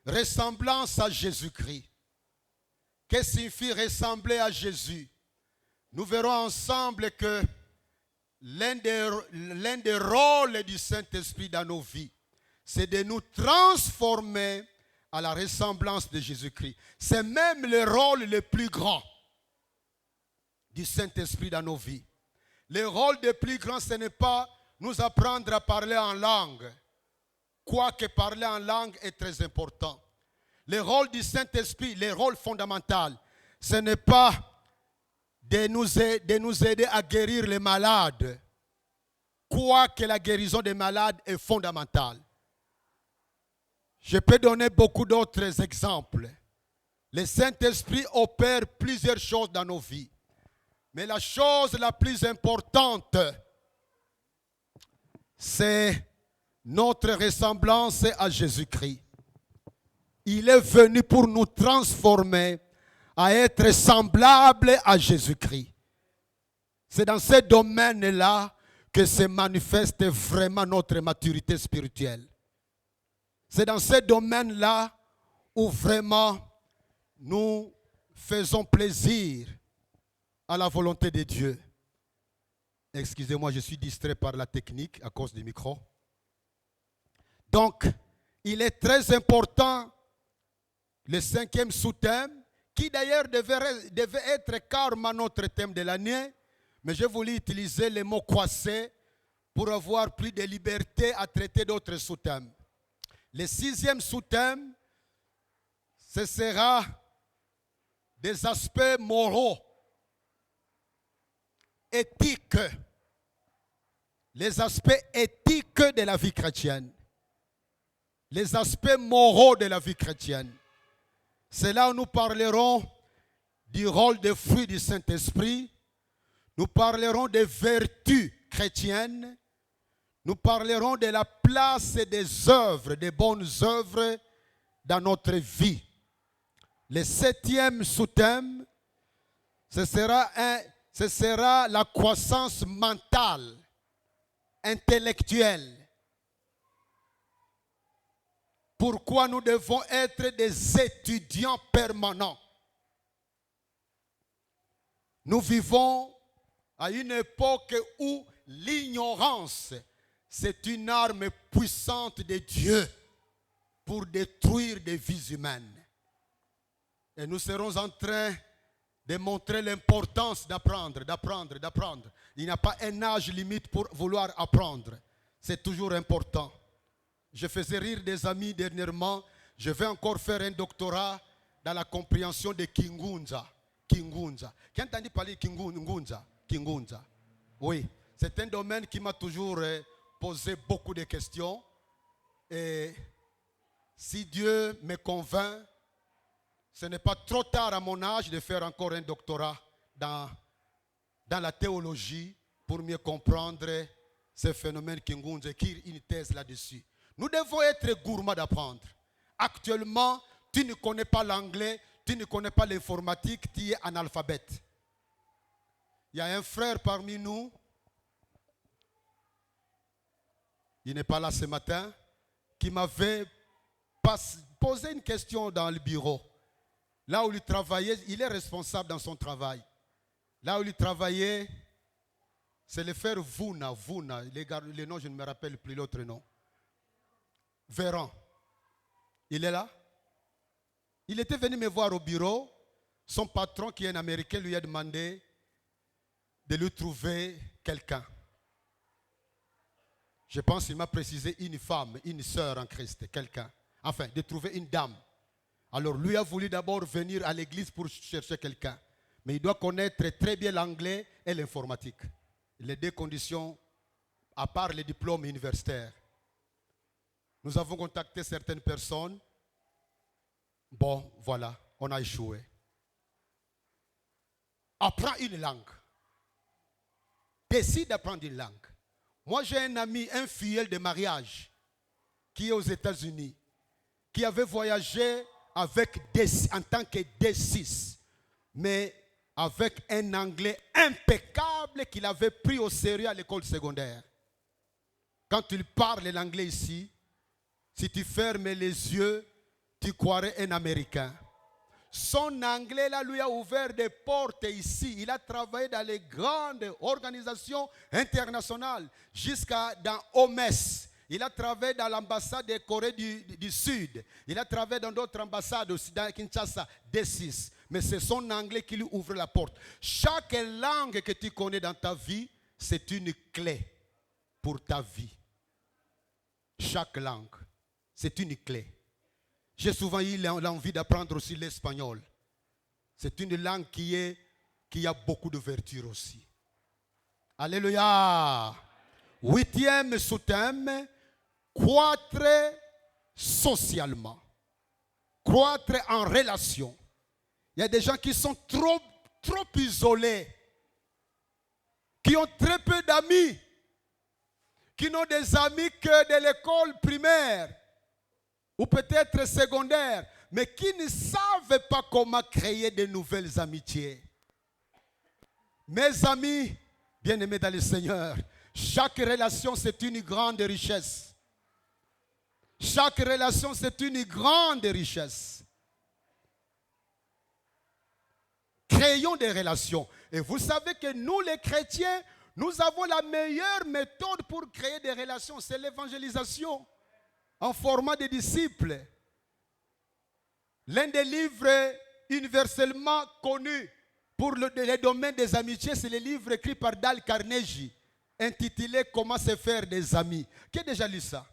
ressemblance à Jésus-Christ. Qu'est-ce que signifie ressembler à Jésus? Nous verrons ensemble que l'un des rôles du Saint-Esprit dans nos vies, c'est de nous transformer à la ressemblance de Jésus-Christ. C'est même le rôle le plus grand du Saint-Esprit dans nos vies. Le rôle le plus grand, ce n'est pas nous apprendre à parler en langue, quoique parler en langue est très important. Le rôle du Saint-Esprit, le rôle fondamental, ce n'est pas de nous aider à guérir les malades, quoique la guérison des malades est fondamentale. Je peux donner beaucoup d'autres exemples. Le Saint-Esprit opère plusieurs choses dans nos vies. Mais la chose la plus importante, c'est notre ressemblance à Jésus-Christ. Il est venu pour nous transformer à être semblables à Jésus-Christ. C'est dans ce domaine-là que se manifeste vraiment notre maturité spirituelle. C'est dans ce domaine-là où vraiment nous faisons plaisir à la volonté de Dieu. Excusez-moi, je suis distrait par la technique à cause du micro. Donc, il est très important, le cinquième sous-thème, qui d'ailleurs devait être karma notre thème de l'année, mais j'ai voulu utiliser le mot croisé pour avoir plus de liberté à traiter d'autres sous-thèmes. Le sixième sous-thème, ce sera des aspects moraux, éthiques, les aspects éthiques de la vie chrétienne, les aspects moraux de la vie chrétienne. C'est là où nous parlerons du rôle des fruits du Saint-Esprit, nous parlerons des vertus chrétiennes, nous parlerons de la place des œuvres, des bonnes œuvres dans notre vie. Le septième sous-thème, ce sera la croissance mentale, intellectuelle. Pourquoi nous devons être des étudiants permanents? Nous vivons à une époque où l'ignorance, c'est une arme puissante de Dieu pour détruire des vies humaines. Et nous serons en train de montrer l'importance d'apprendre. Il n'y a pas un âge limite pour vouloir apprendre. C'est toujours important. Je faisais rire des amis dernièrement. Je vais encore faire un doctorat dans la compréhension de Kingunza. Kingunza. Qui a entendu parler de Kingunza? Kingunza. Oui, c'est un domaine qui m'a toujours posé beaucoup de questions. Et si Dieu me convainc, ce n'est pas trop tard à mon âge de faire encore un doctorat dans la théologie pour mieux comprendre ce phénomène Kingunza, écrire une thèse là-dessus. Nous devons être gourmands d'apprendre. Actuellement, tu ne connais pas l'anglais, tu ne connais pas l'informatique, tu es analphabète. Il y a un frère parmi nous, il n'est pas là ce matin, qui m'avait posé une question dans le bureau. Là où il travaillait, il est responsable dans son travail. Là où il travaillait, c'est le frère Vuna. Le nom, je ne me rappelle plus l'autre nom. Véran. Il est là. Il était venu me voir au bureau. Son patron, qui est un Américain, lui a demandé de lui trouver quelqu'un. Je pense qu'il m'a précisé une femme, une sœur en Christ, quelqu'un. Enfin, de trouver une dame. Alors lui a voulu d'abord venir à l'église pour chercher quelqu'un. Mais il doit connaître très bien l'anglais et l'informatique. Les deux conditions, à part les diplômes universitaires. Nous avons contacté certaines personnes. Bon, voilà, on a échoué. Apprends une langue. Décide d'apprendre une langue. Moi, j'ai un ami, un filleul de mariage, qui est aux États-Unis, qui avait voyagé avec en tant que D6, mais avec un anglais impeccable qu'il avait pris au sérieux à l'école secondaire. Quand il parle l'anglais ici, si tu fermes les yeux, tu croirais un Américain. Son anglais là lui a ouvert des portes ici. Il a travaillé dans les grandes organisations internationales, jusqu'à dans OMS. Il a travaillé dans l'ambassade de Corée du Sud. Il a travaillé dans d'autres ambassades aussi, dans Kinshasa, D6. Mais c'est son anglais qui lui ouvre la porte. Chaque langue que tu connais dans ta vie, c'est une clé pour ta vie. Chaque langue, c'est une clé. J'ai souvent eu l'envie d'apprendre aussi l'espagnol. C'est une langue qui a beaucoup d'ouverture aussi. Alléluia. 8e sous-thème, croître socialement. Croître en relation. Il y a des gens qui sont trop isolés, qui ont très peu d'amis, qui n'ont des amis que de l'école primaire ou peut-être secondaire, mais qui ne savent pas comment créer de nouvelles amitiés. Mes amis, bien-aimés dans le Seigneur, chaque relation c'est une grande richesse. Chaque relation c'est une grande richesse. Créons des relations. Et vous savez que nous les chrétiens, nous avons la meilleure méthode pour créer des relations, c'est l'évangélisation. En format de disciples. L'un des livres universellement connus pour les domaines des amitiés, c'est le livre écrit par Dale Carnegie, intitulé « Comment se faire des amis ». Qui a déjà lu ça?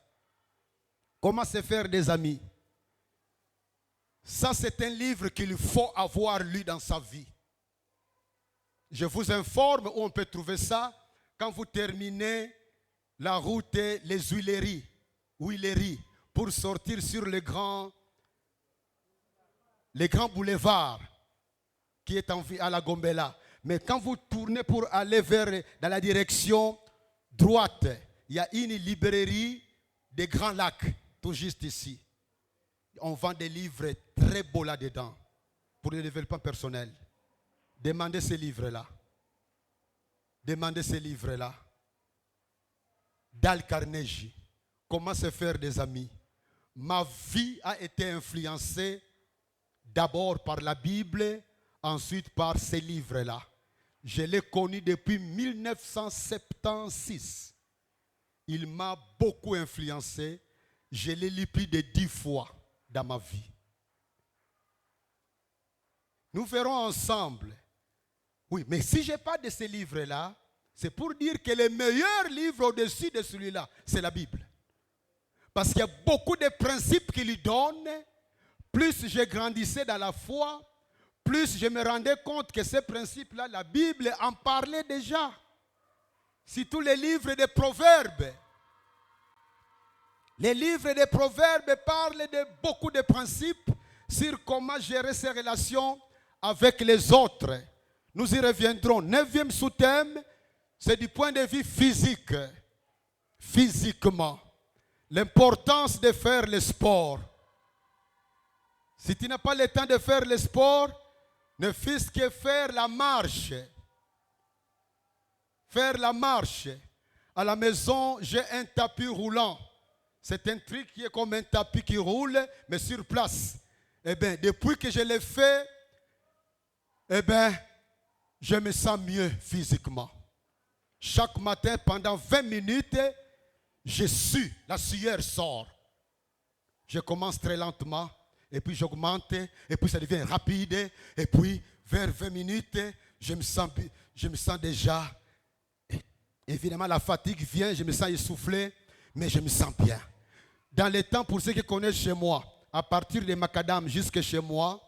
Comment se faire des amis? Ça, c'est un livre qu'il faut avoir lu dans sa vie. Je vous informe où on peut trouver ça quand vous terminez la route Les Huileries. Pour sortir sur le grand boulevard qui est à la Gombela. Mais quand vous tournez pour aller dans la direction droite, il y a une librairie des Grands Lacs, tout juste ici. On vend des livres très beaux là-dedans pour le développement personnel. Demandez ces livres-là. Demandez ces livres-là. Dale Carnegie. Comment se faire des amis? Ma vie a été influencée d'abord par la Bible, ensuite par ces livres-là. Je l'ai connu depuis 1976. Il m'a beaucoup influencé. Je l'ai lu plus de 10 fois dans ma vie. Nous verrons ensemble. Oui, mais si je parle de ces livres-là, c'est pour dire que le meilleur livre au-dessus de celui-là, c'est la Bible. Parce qu'il y a beaucoup de principes qu'il lui donne. Plus je grandissais dans la foi, plus je me rendais compte que ces principes-là, la Bible en parlait déjà. C'est tous les livres de Proverbes. Les livres de Proverbes parlent de beaucoup de principes sur comment gérer ses relations avec les autres. Nous y reviendrons. 9e sous-thème, c'est du point de vue physique. Physiquement. L'importance de faire le sport. Si tu n'as pas le temps de faire le sport, ne fût-ce que faire la marche. Faire la marche. À la maison, j'ai un tapis roulant. C'est un truc qui est comme un tapis qui roule, mais sur place. Eh bien, depuis que je l'ai fait, eh bien, je me sens mieux physiquement. Chaque matin, pendant 20 minutes, je sue, la sueur sort. Je commence très lentement, et puis j'augmente, et puis ça devient rapide, et puis vers 20 minutes, je me sens déjà, évidemment la fatigue vient, je me sens essoufflé, mais je me sens bien. Dans les temps, pour ceux qui connaissent chez moi, à partir de Macadam jusqu'à chez moi,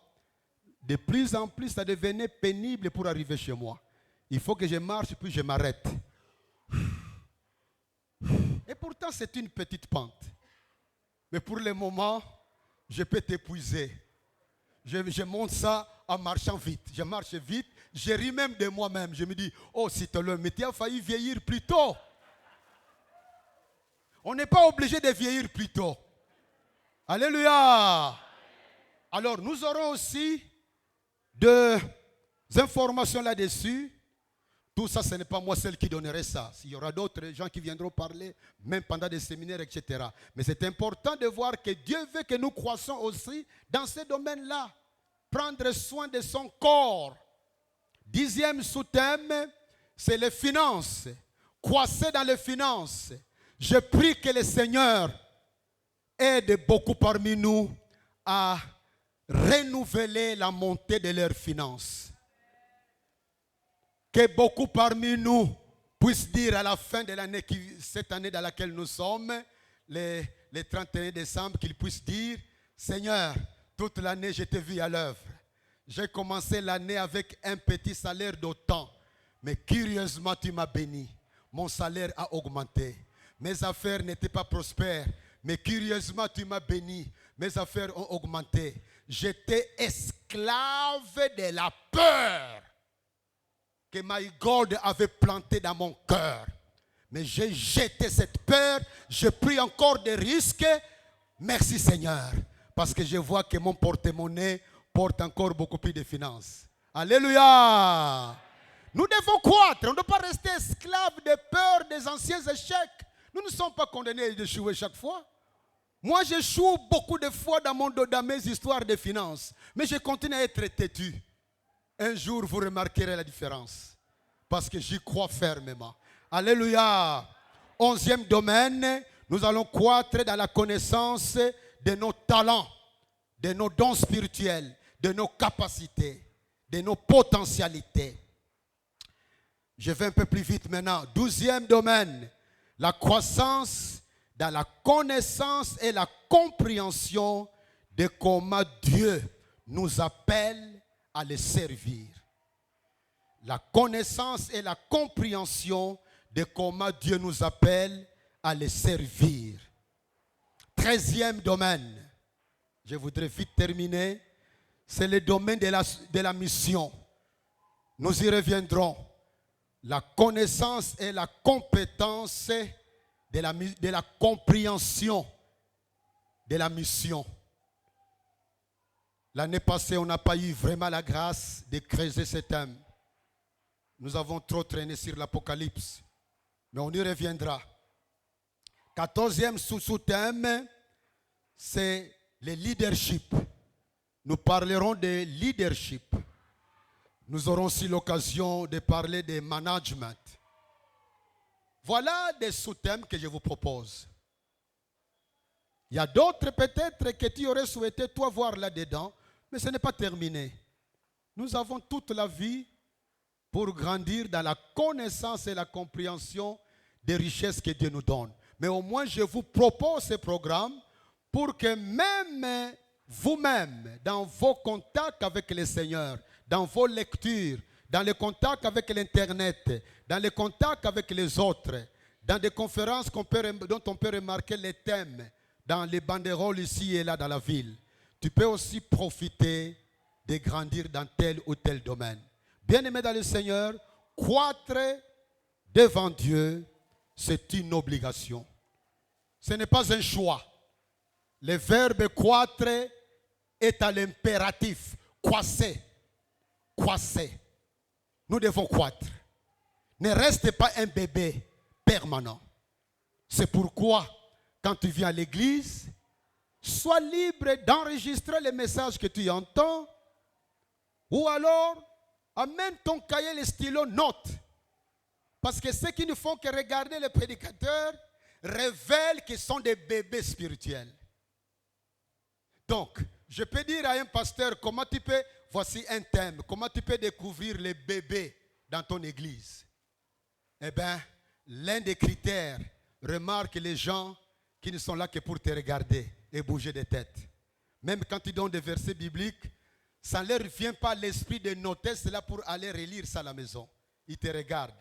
de plus en plus, ça devenait pénible pour arriver chez moi. Il faut que je marche, puis je m'arrête. Et pourtant, c'est une petite pente. Mais pour le moment, je peux t'épuiser. Je monte ça en marchant vite. Je marche vite. Je ris même de moi-même. Je me dis, oh, si tu l'as, mais tu as failli vieillir plus tôt. On n'est pas obligé de vieillir plus tôt. Alléluia. Alors, nous aurons aussi des informations là-dessus. Tout ça, ce n'est pas moi seul qui donnerai ça. Il y aura d'autres gens qui viendront parler, même pendant des séminaires, etc. Mais c'est important de voir que Dieu veut que nous croissions aussi dans ces domaines-là. Prendre soin de son corps. 10e sous-thème, c'est les finances. Croissez dans les finances. Je prie que le Seigneur aide beaucoup parmi nous à renouveler la montée de leurs finances. Que beaucoup parmi nous puissent dire à la fin de l'année, cette année dans laquelle nous sommes, le 31 décembre, qu'ils puissent dire, Seigneur, toute l'année je t'ai vu à l'œuvre. J'ai commencé l'année avec un petit salaire d'autant, mais curieusement tu m'as béni. Mon salaire a augmenté. Mes affaires n'étaient pas prospères, mais curieusement tu m'as béni. Mes affaires ont augmenté. J'étais esclave de la peur que my God avait planté dans mon cœur. Mais j'ai jeté cette peur, j'ai pris encore des risques. Merci Seigneur, parce que je vois que mon porte-monnaie porte encore beaucoup plus de finances. Alléluia. Nous devons croître, on ne doit pas rester esclaves de peur des anciens échecs. Nous ne sommes pas condamnés d'échouer chaque fois. Moi, j'échoue beaucoup de fois dans mes histoires de finances, mais je continue à être têtu. Un jour, vous remarquerez la différence. Parce que j'y crois fermement. Alléluia. 11e domaine, nous allons croître dans la connaissance de nos talents, de nos dons spirituels, de nos capacités, de nos potentialités. Je vais un peu plus vite maintenant. 12e domaine, la croissance dans la connaissance et la compréhension de comment Dieu nous appelle à le servir. La connaissance et la compréhension de comment Dieu nous appelle à le servir. 13e domaine, je voudrais vite terminer, c'est le domaine de la mission. Nous y reviendrons. La connaissance et la compétence de la compréhension de la mission. L'année passée, on n'a pas eu vraiment la grâce de creuser ce thème. Nous avons trop traîné sur l'Apocalypse. Mais on y reviendra. 14e sous-thème, c'est le leadership. Nous parlerons de leadership. Nous aurons aussi l'occasion de parler de management. Voilà des sous-thèmes que je vous propose. Il y a d'autres peut-être que tu aurais souhaité toi voir là-dedans, mais ce n'est pas terminé. Nous avons toute la vie pour grandir dans la connaissance et la compréhension des richesses que Dieu nous donne. Mais au moins, je vous propose ce programme pour que même vous-même, dans vos contacts avec le Seigneur, dans vos lectures, dans les contacts avec l'Internet, dans les contacts avec les autres, dans des conférences dont on peut remarquer les thèmes, dans les banderoles ici et là dans la ville, tu peux aussi profiter de grandir dans tel ou tel domaine. Bien-aimés dans le Seigneur, croître devant Dieu, c'est une obligation. Ce n'est pas un choix. Le verbe croître est à l'impératif. Croissez. Croissez. Nous devons croître. Ne reste pas un bébé permanent. C'est pourquoi, quand tu viens à l'église, sois libre d'enregistrer les messages que tu entends, ou alors amène ton cahier, les stylos, note. Parce que ceux qui ne font que regarder les prédicateurs révèlent qu'ils sont des bébés spirituels. Donc, je peux dire à un pasteur comment tu peux, voici un thème, comment tu peux découvrir les bébés dans ton église. Eh bien, l'un des critères, remarque les gens qui ne sont là que pour te regarder et bouger des têtes. Même quand ils donnent des versets bibliques, ça ne leur vient pas à l'esprit de noter cela pour aller relire ça à la maison. Ils te regardent.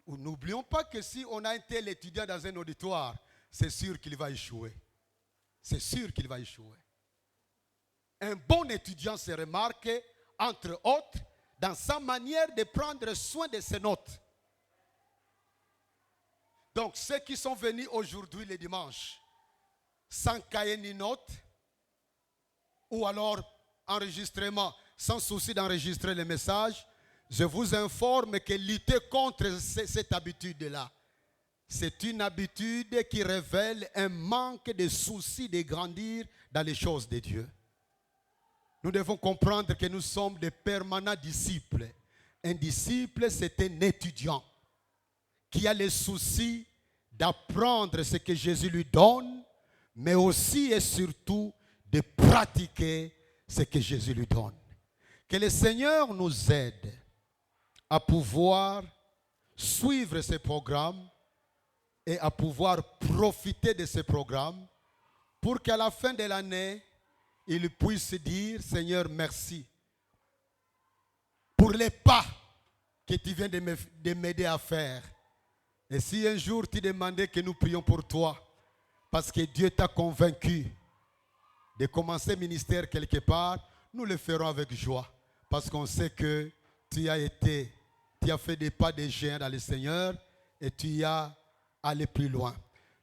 N'oublions pas que si on a un tel étudiant dans un auditoire, c'est sûr qu'il va échouer. C'est sûr qu'il va échouer. Un bon étudiant se remarque, entre autres, dans sa manière de prendre soin de ses notes. Donc, ceux qui sont venus aujourd'hui le dimanche, sans cahier ni notes, ou alors enregistrement, sans souci d'enregistrer les messages, je vous informe que lutter contre cette habitude-là, c'est une habitude qui révèle un manque de souci de grandir dans les choses de Dieu. Nous devons comprendre que nous sommes des permanents disciples. Un disciple, c'est un étudiant qui a le souci d'apprendre ce que Jésus lui donne, mais aussi et surtout de pratiquer ce que Jésus lui donne. Que le Seigneur nous aide à pouvoir suivre ce programme et à pouvoir profiter de ce programme pour qu'à la fin de l'année, il puisse dire, Seigneur, merci pour les pas que tu viens de m'aider à faire. Et si un jour tu demandais que nous prions pour toi, parce que Dieu t'a convaincu de commencer le ministère quelque part, nous le ferons avec joie. Parce qu'on sait que tu as fait des pas de géant dans le Seigneur et tu as allé plus loin.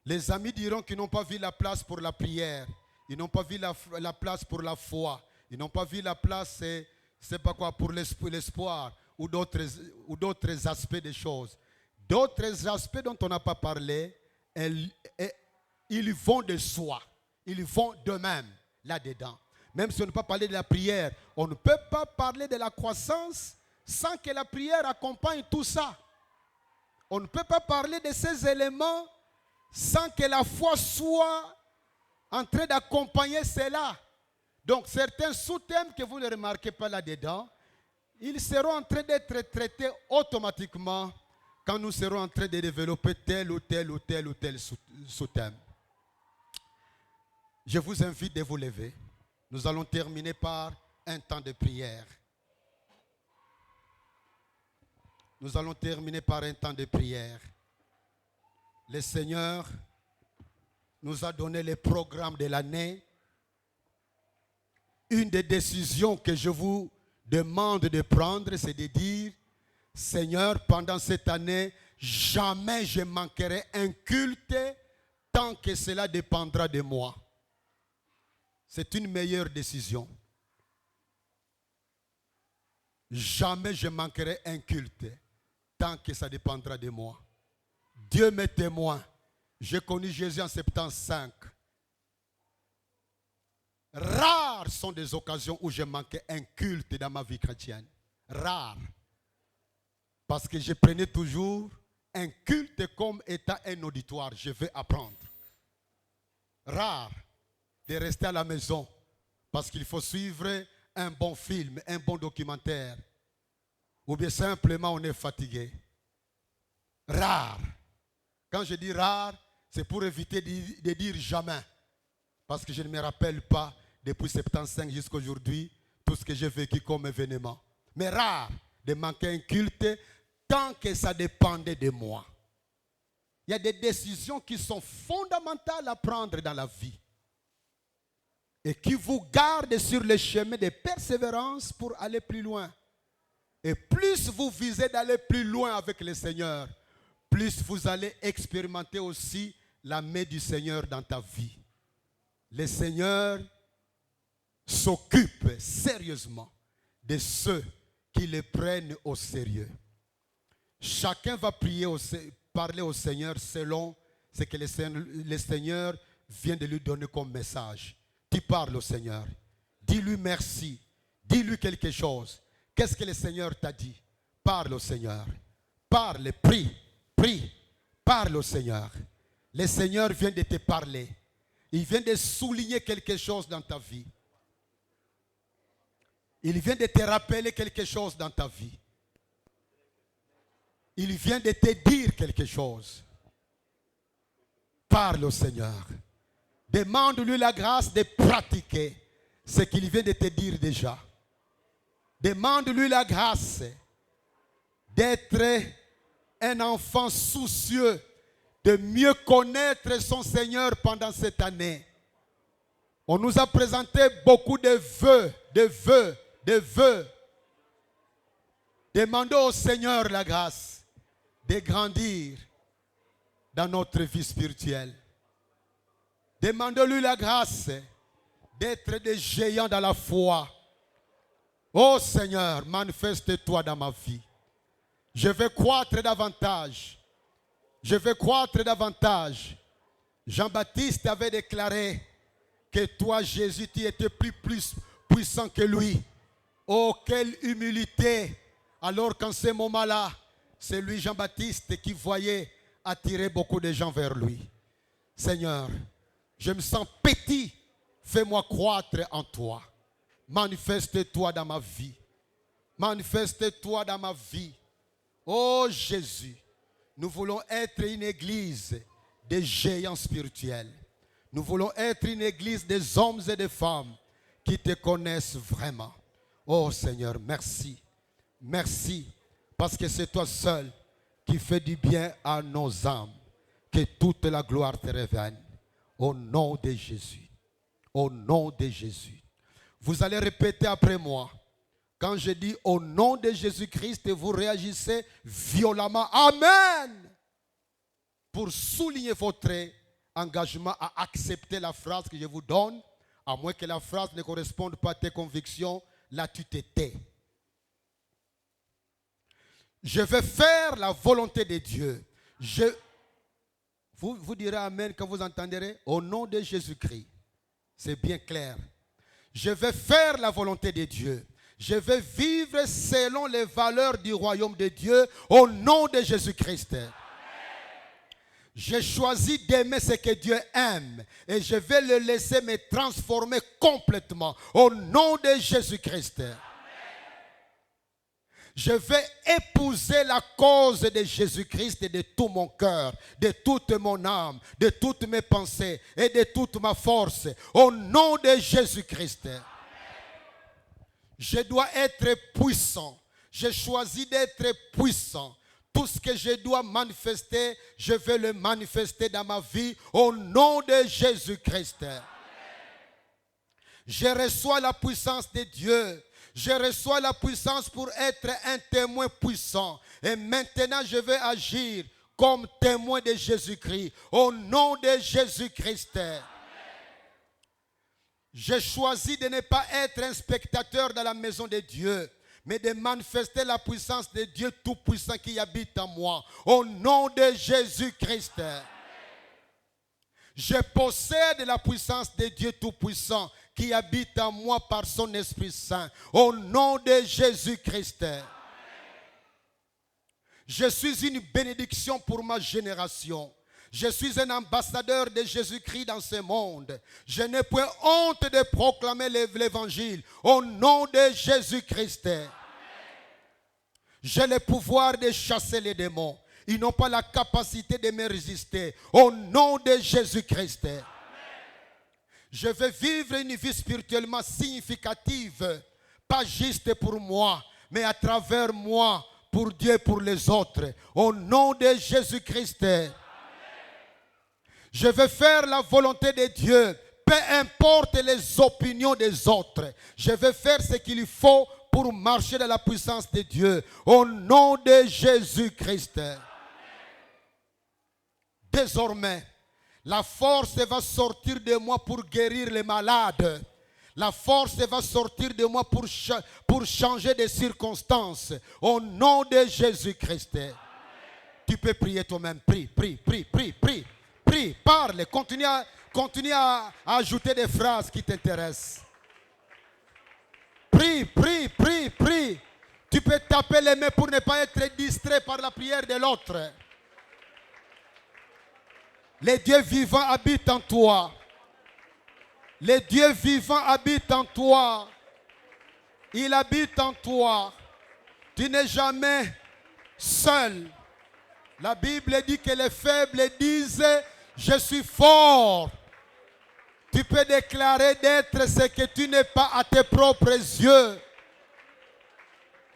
Les amis diront qu'ils n'ont pas vu la place pour la prière. Ils n'ont pas vu la place pour la foi. Ils n'ont pas vu la place, c'est pas quoi, pour l'espoir ou d'autres aspects des choses. D'autres aspects dont on n'a pas parlé, ils vont de soi. Ils vont d'eux-mêmes là-dedans. Même si on ne peut pas parler de la prière, on ne peut pas parler de la croissance sans que la prière accompagne tout ça. On ne peut pas parler de ces éléments sans que la foi soit en train d'accompagner cela. Donc certains sous-thèmes que vous ne remarquez pas là-dedans, ils seront en train d'être traités automatiquement quand nous serons en train de développer tel ou tel sous-thème. Je vous invite de vous lever. Nous allons terminer par un temps de prière. Nous allons terminer par un temps de prière. Le Seigneur nous a donné le programme de l'année. Une des décisions que je vous demande de prendre, c'est de dire, Seigneur, pendant cette année, jamais je manquerai un culte tant que cela dépendra de moi. C'est une meilleure décision. Jamais je manquerai un culte tant que ça dépendra de moi. Dieu m'est témoin. J'ai connu Jésus en 75. Rares sont des occasions où j'ai manqué un culte dans ma vie chrétienne. Rares. Parce que je prenais toujours un culte comme étant un auditoire. Je vais apprendre. Rare de rester à la maison parce qu'il faut suivre un bon film, un bon documentaire. Ou bien simplement on est fatigué. Rare. Quand je dis rare, c'est pour éviter de dire jamais. Parce que je ne me rappelle pas depuis 75 jusqu'à aujourd'hui tout ce que j'ai vécu comme événement. Mais rare de manquer un culte tant que ça dépendait de moi. Il y a des décisions qui sont fondamentales à prendre dans la vie et qui vous gardent sur le chemin de persévérance pour aller plus loin. Et plus vous visez d'aller plus loin avec le Seigneur, plus vous allez expérimenter aussi la main du Seigneur dans ta vie. Le Seigneur s'occupe sérieusement de ceux qui le prennent au sérieux. Chacun va parler au Seigneur selon ce que le Seigneur vient de lui donner comme message. Tu parles au Seigneur. Dis-lui merci. Dis-lui quelque chose. Qu'est-ce que le Seigneur t'a dit? Parle au Seigneur. Parle, prie, prie. Parle au Seigneur. Le Seigneur vient de te parler. Il vient de souligner quelque chose dans ta vie. Il vient de te rappeler quelque chose dans ta vie. Il vient de te dire quelque chose. Parle au Seigneur. Demande-lui la grâce de pratiquer ce qu'il vient de te dire déjà. Demande-lui la grâce d'être un enfant soucieux, de mieux connaître son Seigneur pendant cette année. On nous a présenté beaucoup de vœux, de vœux. Demandons au Seigneur la grâce de grandir dans notre vie spirituelle. Demandons-lui la grâce d'être des géants dans la foi. Oh Seigneur, manifeste-toi dans ma vie. Je veux croître davantage. Je veux croître davantage. Jean-Baptiste avait déclaré que toi, Jésus, tu étais plus puissant que lui. Oh, quelle humilité! Alors qu'en ce moment-là, c'est lui, Jean-Baptiste, qui voyait attirer beaucoup de gens vers lui. Seigneur, je me sens petit. Fais-moi croître en toi. Manifeste-toi dans ma vie. Manifeste-toi dans ma vie. Oh Jésus, nous voulons être une église des géants spirituels. Nous voulons être une église des hommes et des femmes qui te connaissent vraiment. Oh Seigneur, merci. Merci, parce que c'est toi seul qui fais du bien à nos âmes. Que toute la gloire te revienne. Au nom de Jésus. Au nom de Jésus. Vous allez répéter après moi. Quand je dis au nom de Jésus-Christ, vous réagissez violemment. Amen. Pour souligner votre engagement à accepter la phrase que je vous donne, à moins que la phrase ne corresponde pas à tes convictions, là tu te tais. Je vais faire la volonté de Dieu. Vous direz Amen quand vous entendrez au nom de Jésus-Christ. C'est bien clair. Je vais faire la volonté de Dieu. Je vais vivre selon les valeurs du royaume de Dieu au nom de Jésus-Christ. J'ai choisi d'aimer ce que Dieu aime et je vais le laisser me transformer complètement au nom de Jésus-Christ. Je vais épouser la cause de Jésus-Christ de tout mon cœur, de toute mon âme, de toutes mes pensées et de toute ma force. Au nom de Jésus-Christ. Je dois être puissant. J'ai choisi d'être puissant. Tout ce que je dois manifester, je vais le manifester dans ma vie au nom de Jésus-Christ. Je reçois la puissance de Dieu. Je reçois la puissance pour être un témoin puissant. Et maintenant, je vais agir comme témoin de Jésus-Christ. Au nom de Jésus-Christ. J'ai choisi de ne pas être un spectateur dans la maison de Dieu, mais de manifester la puissance de Dieu Tout-Puissant qui habite en moi. Au nom de Jésus-Christ. Je possède la puissance de Dieu Tout-Puissant qui habite en moi par son Esprit Saint. Au nom de Jésus-Christ. Je suis une bénédiction pour ma génération. Je suis un ambassadeur de Jésus-Christ dans ce monde. Je n'ai point honte de proclamer l'évangile. Au nom de Jésus-Christ. J'ai le pouvoir de chasser les démons. Ils n'ont pas la capacité de me résister. Au nom de Jésus-Christ. Je vais vivre une vie spirituellement significative. Pas juste pour moi, mais à travers moi, pour Dieu et pour les autres. Au nom de Jésus-Christ. Je vais faire la volonté de Dieu. Peu importe les opinions des autres. Je vais faire ce qu'il faut pour marcher dans la puissance de Dieu. Au nom de Jésus-Christ. Désormais, la force va sortir de moi pour guérir les malades. La force va sortir de moi pour changer de circonstances. Au nom de Jésus-Christ. Tu peux prier toi-même. Prie, prie, prie, prie, prie. Prie, parle, continue à ajouter des phrases qui t'intéressent. Prie, prie, prie, prie. Tu peux taper les mains pour ne pas être distrait par la prière de l'autre. Le Dieu vivant habite en toi. Le Dieu vivant habite en toi. Il habite en toi. Tu n'es jamais seul. La Bible dit que les faibles disent, Je suis fort. Tu peux déclarer d'être ce que tu n'es pas à tes propres yeux.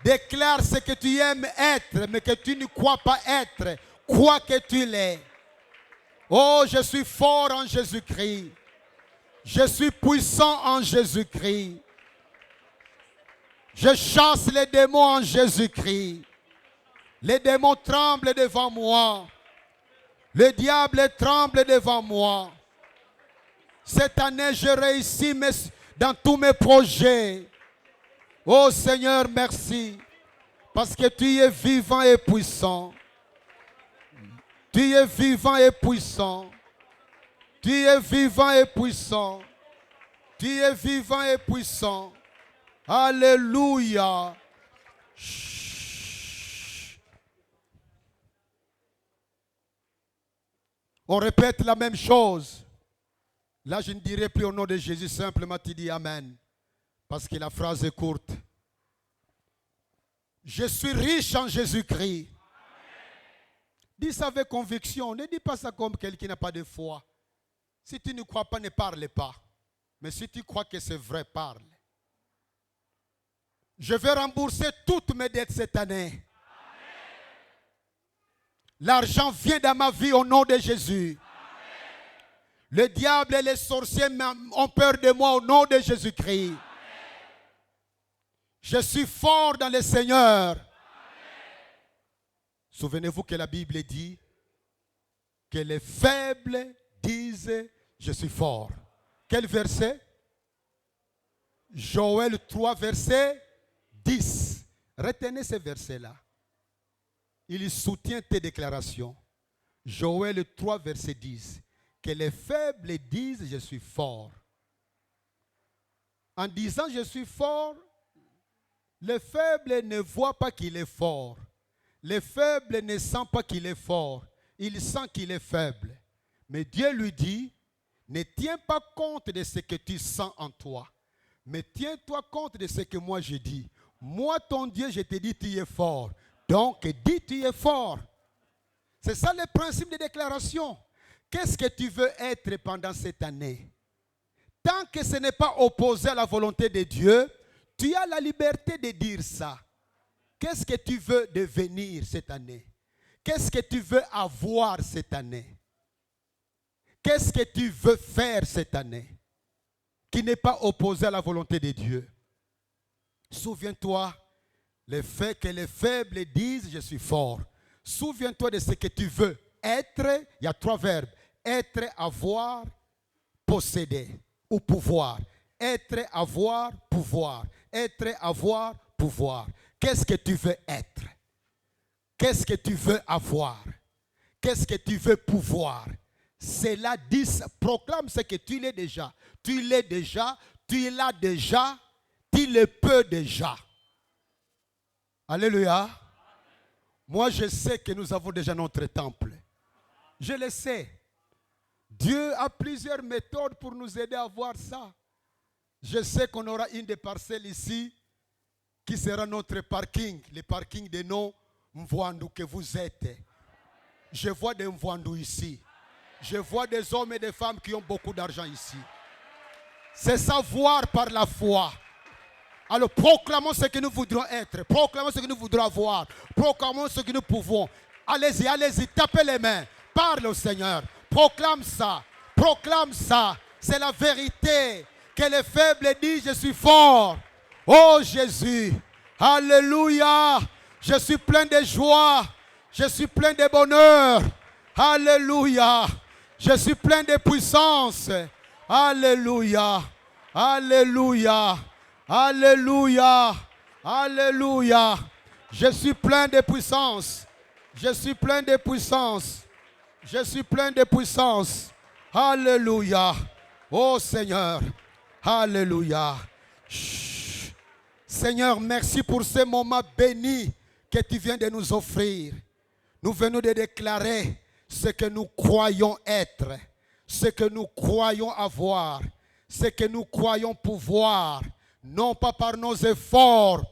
Déclare ce que tu aimes être, mais que tu ne crois pas être. Crois que tu l'es. Oh, je suis fort en Jésus-Christ. Je suis puissant en Jésus-Christ. Je chasse les démons en Jésus-Christ. Les démons tremblent devant moi. Le diable tremble devant moi. Cette année, je réussis dans tous mes projets. Oh Seigneur, merci. Parce que tu es vivant et puissant. Tu es vivant et puissant. Tu es vivant et puissant. Tu es vivant et puissant. Alléluia. On répète la même chose. Là, je ne dirai plus au nom de Jésus, simplement tu dis Amen. Parce que la phrase est courte. Je suis riche en Jésus-Christ. Dis ça avec conviction. Ne dis pas ça comme quelqu'un qui n'a pas de foi. Si tu ne crois pas, ne parle pas. Mais si tu crois que c'est vrai, parle. Je vais rembourser toutes mes dettes cette année. L'argent vient dans ma vie au nom de Jésus. Le diable et les sorciers ont peur de moi au nom de Jésus-Christ. Je suis fort dans le Seigneur. Souvenez-vous que la Bible dit que les faibles disent je suis fort. Quel verset? Joël 3, verset 10. Retenez ce verset-là. Il soutient tes déclarations. Joël 3, verset 10. Que les faibles disent je suis fort. En disant je suis fort, le faible ne voit pas qu'il est fort. Le faible ne sent pas qu'il est fort. Il sent qu'il est faible. Mais Dieu lui dit, ne tiens pas compte de ce que tu sens en toi. Mais tiens-toi compte de ce que moi je dis. Moi, ton Dieu, je te dis, tu es fort. Donc, dis, tu es fort. C'est ça le principe de déclaration. Qu'est-ce que tu veux être pendant cette année? Tant que ce n'est pas opposé à la volonté de Dieu, tu as la liberté de dire ça. Qu'est-ce que tu veux devenir cette année? Qu'est-ce que tu veux avoir cette année? Qu'est-ce que tu veux faire cette année? Qui n'est pas opposé à la volonté de Dieu. Souviens-toi, le fait que les faibles disent je suis fort. Souviens-toi de ce que tu veux être. Il y a 3 verbes. Être, avoir, posséder ou pouvoir. Être, avoir, pouvoir. Être, avoir, pouvoir. Qu'est-ce que tu veux être? Qu'est-ce que tu veux avoir? Qu'est-ce que tu veux pouvoir? Cela dit, proclame ce que tu l'es déjà. Tu l'es déjà, tu l'as déjà, tu le peux déjà. Alléluia. Moi, je sais que nous avons déjà notre temple. Je le sais. Dieu a plusieurs méthodes pour nous aider à voir ça. Je sais qu'on aura une des parcelles ici qui sera notre parking, le parking de nos Mvwandu que vous êtes. Je vois des Mvwandu ici. Je vois des hommes et des femmes qui ont beaucoup d'argent ici. C'est savoir par la foi. Alors proclamons ce que nous voudrons être. Proclamons ce que nous voudrons avoir. Proclamons ce que nous pouvons. Allez-y, allez-y, tapez les mains. Parle au Seigneur. Proclame ça. Proclame ça. C'est la vérité. Que les faibles disent je suis fort. Oh Jésus. Alléluia. Je suis plein de joie. Je suis plein de bonheur. Alléluia. Je suis plein de puissance. Alléluia. Alléluia. Alléluia. Alléluia. Je suis plein de puissance. Je suis plein de puissance. Je suis plein de puissance. Alléluia. Oh Seigneur. Alléluia. Chut. Seigneur, merci pour ce moment béni que tu viens de nous offrir. Nous venons de déclarer ce que nous croyons être, ce que nous croyons avoir, ce que nous croyons pouvoir, non pas par nos efforts,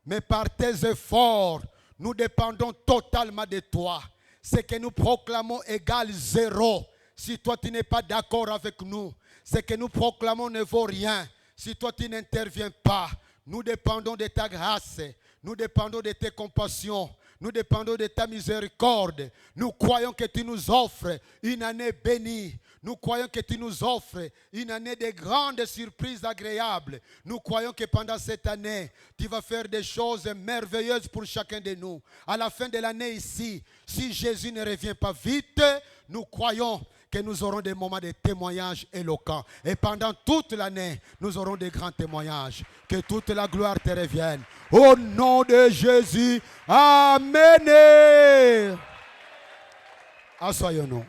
mais par tes efforts. Nous dépendons totalement de toi. Ce que nous proclamons égale 0. Si toi tu n'es pas d'accord avec nous, ce que nous proclamons ne vaut rien. Si toi tu n'interviens pas, nous dépendons de ta grâce, nous dépendons de tes compassions, nous dépendons de ta miséricorde. Nous croyons que tu nous offres une année bénie. Nous croyons que tu nous offres une année de grandes surprises agréables. Nous croyons que pendant cette année, tu vas faire des choses merveilleuses pour chacun de nous. À la fin de l'année ici, si Jésus ne revient pas vite, nous croyons que nous aurons des moments de témoignages éloquents. Et pendant toute l'année, nous aurons des grands témoignages. Que toute la gloire te revienne. Au nom de Jésus, Amen. Assoyons-nous.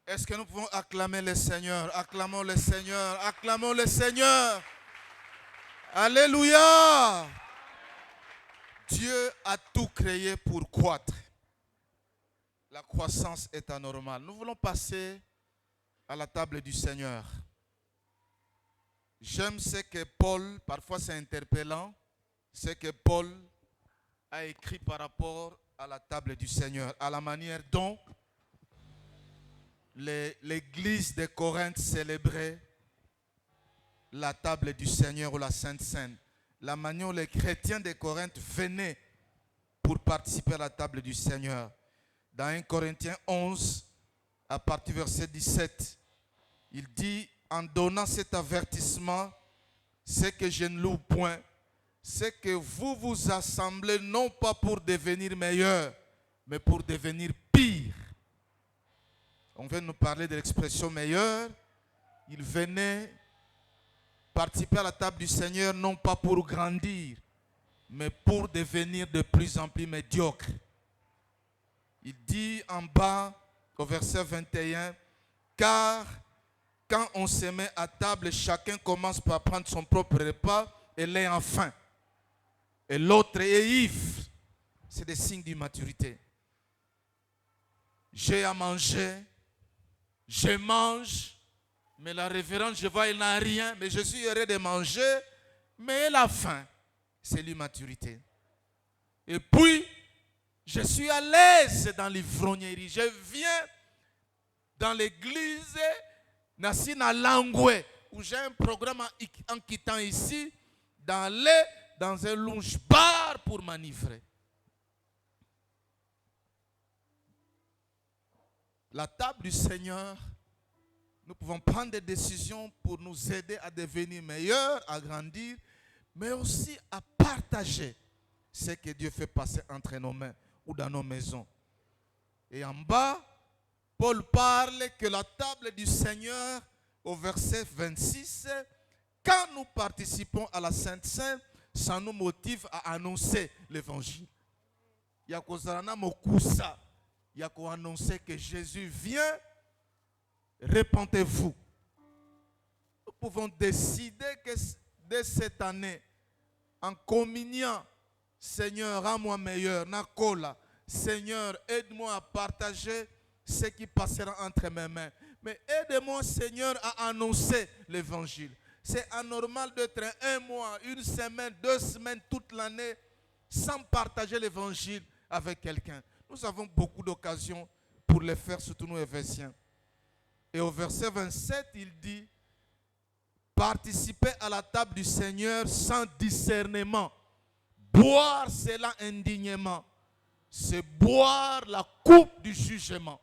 Est-ce que nous pouvons acclamer le Seigneur? Acclamons le Seigneur, acclamons le Seigneur. Alléluia. Dieu a tout créé pour croître. La croissance est anormale. Nous voulons passer à la table du Seigneur. J'aime ce que Paul, parfois c'est interpellant, ce que Paul a écrit par rapport à la table du Seigneur, à la manière dont l'église de Corinthe célébrait la table du Seigneur ou la Sainte Seine. La manière dont les chrétiens de Corinthe venaient pour participer à la table du Seigneur. Dans 1 Corinthiens 11, à partir du verset 17, il dit, en donnant cet avertissement, c'est que je ne loue point, c'est que vous vous assemblez non pas pour devenir meilleur, mais pour devenir pire. On vient de nous parler de l'expression meilleur. Il venait participer à la table du Seigneur non pas pour grandir, mais pour devenir de plus en plus médiocre. Il dit en bas au verset 21, car quand on se met à table, chacun commence par prendre son propre repas et l'est en faim. Et l'autre est ivre. C'est des signes d'immaturité. J'ai à manger, je mange, mais la révérende, je vois, il n'a rien, mais je suis heureux de manger, mais elle a faim. C'est l'immaturité. Et puis, je suis à l'aise dans l'ivrognerie. Je viens dans l'église Nassina Langwe, où j'ai un programme en quittant ici, d'aller dans un lounge bar pour m'enivrer. La table du Seigneur, nous pouvons prendre des décisions pour nous aider à devenir meilleurs, à grandir, mais aussi à partager ce que Dieu fait passer entre nos mains ou dans nos maisons. Et en bas, Paul parle que la table du Seigneur, au verset 26, quand nous participons à la Sainte Seine, ça nous motive à annoncer l'évangile. Il y a qu'à annoncer que Jésus vient, repentez-vous. Nous pouvons décider que dès cette année, en communiant, Seigneur, rends-moi meilleur, Nakola, Seigneur, aide-moi à partager ce qui passera entre mes mains. Mais aide-moi, Seigneur, à annoncer l'évangile. C'est anormal d'être un mois, une semaine, 2 semaines, toute l'année, sans partager l'évangile avec quelqu'un. Nous avons beaucoup d'occasions pour le faire, surtout nous, Éphésiens. Et au verset 27, il dit, participez à la table du Seigneur sans discernement. Boire cela indignement, c'est boire la coupe du jugement.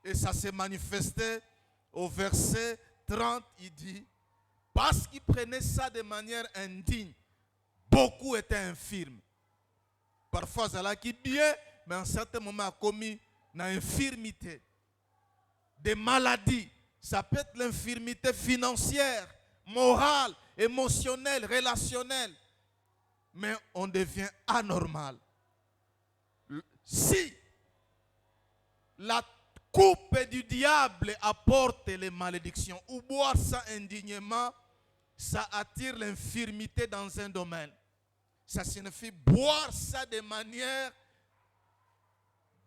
Et ça s'est manifesté au verset 30, il dit, parce qu'ils prenaient ça de manière indigne, beaucoup étaient infirmes. Parfois, ça l'a qui bien, mais en certain moment, a commis une infirmité. Des maladies, ça peut être l'infirmité financière, morale, émotionnelle, relationnelle. Mais on devient anormal. Si la coupe du diable apporte les malédictions, ou boire ça indignement, ça attire l'infirmité dans un domaine. Ça signifie boire ça de manière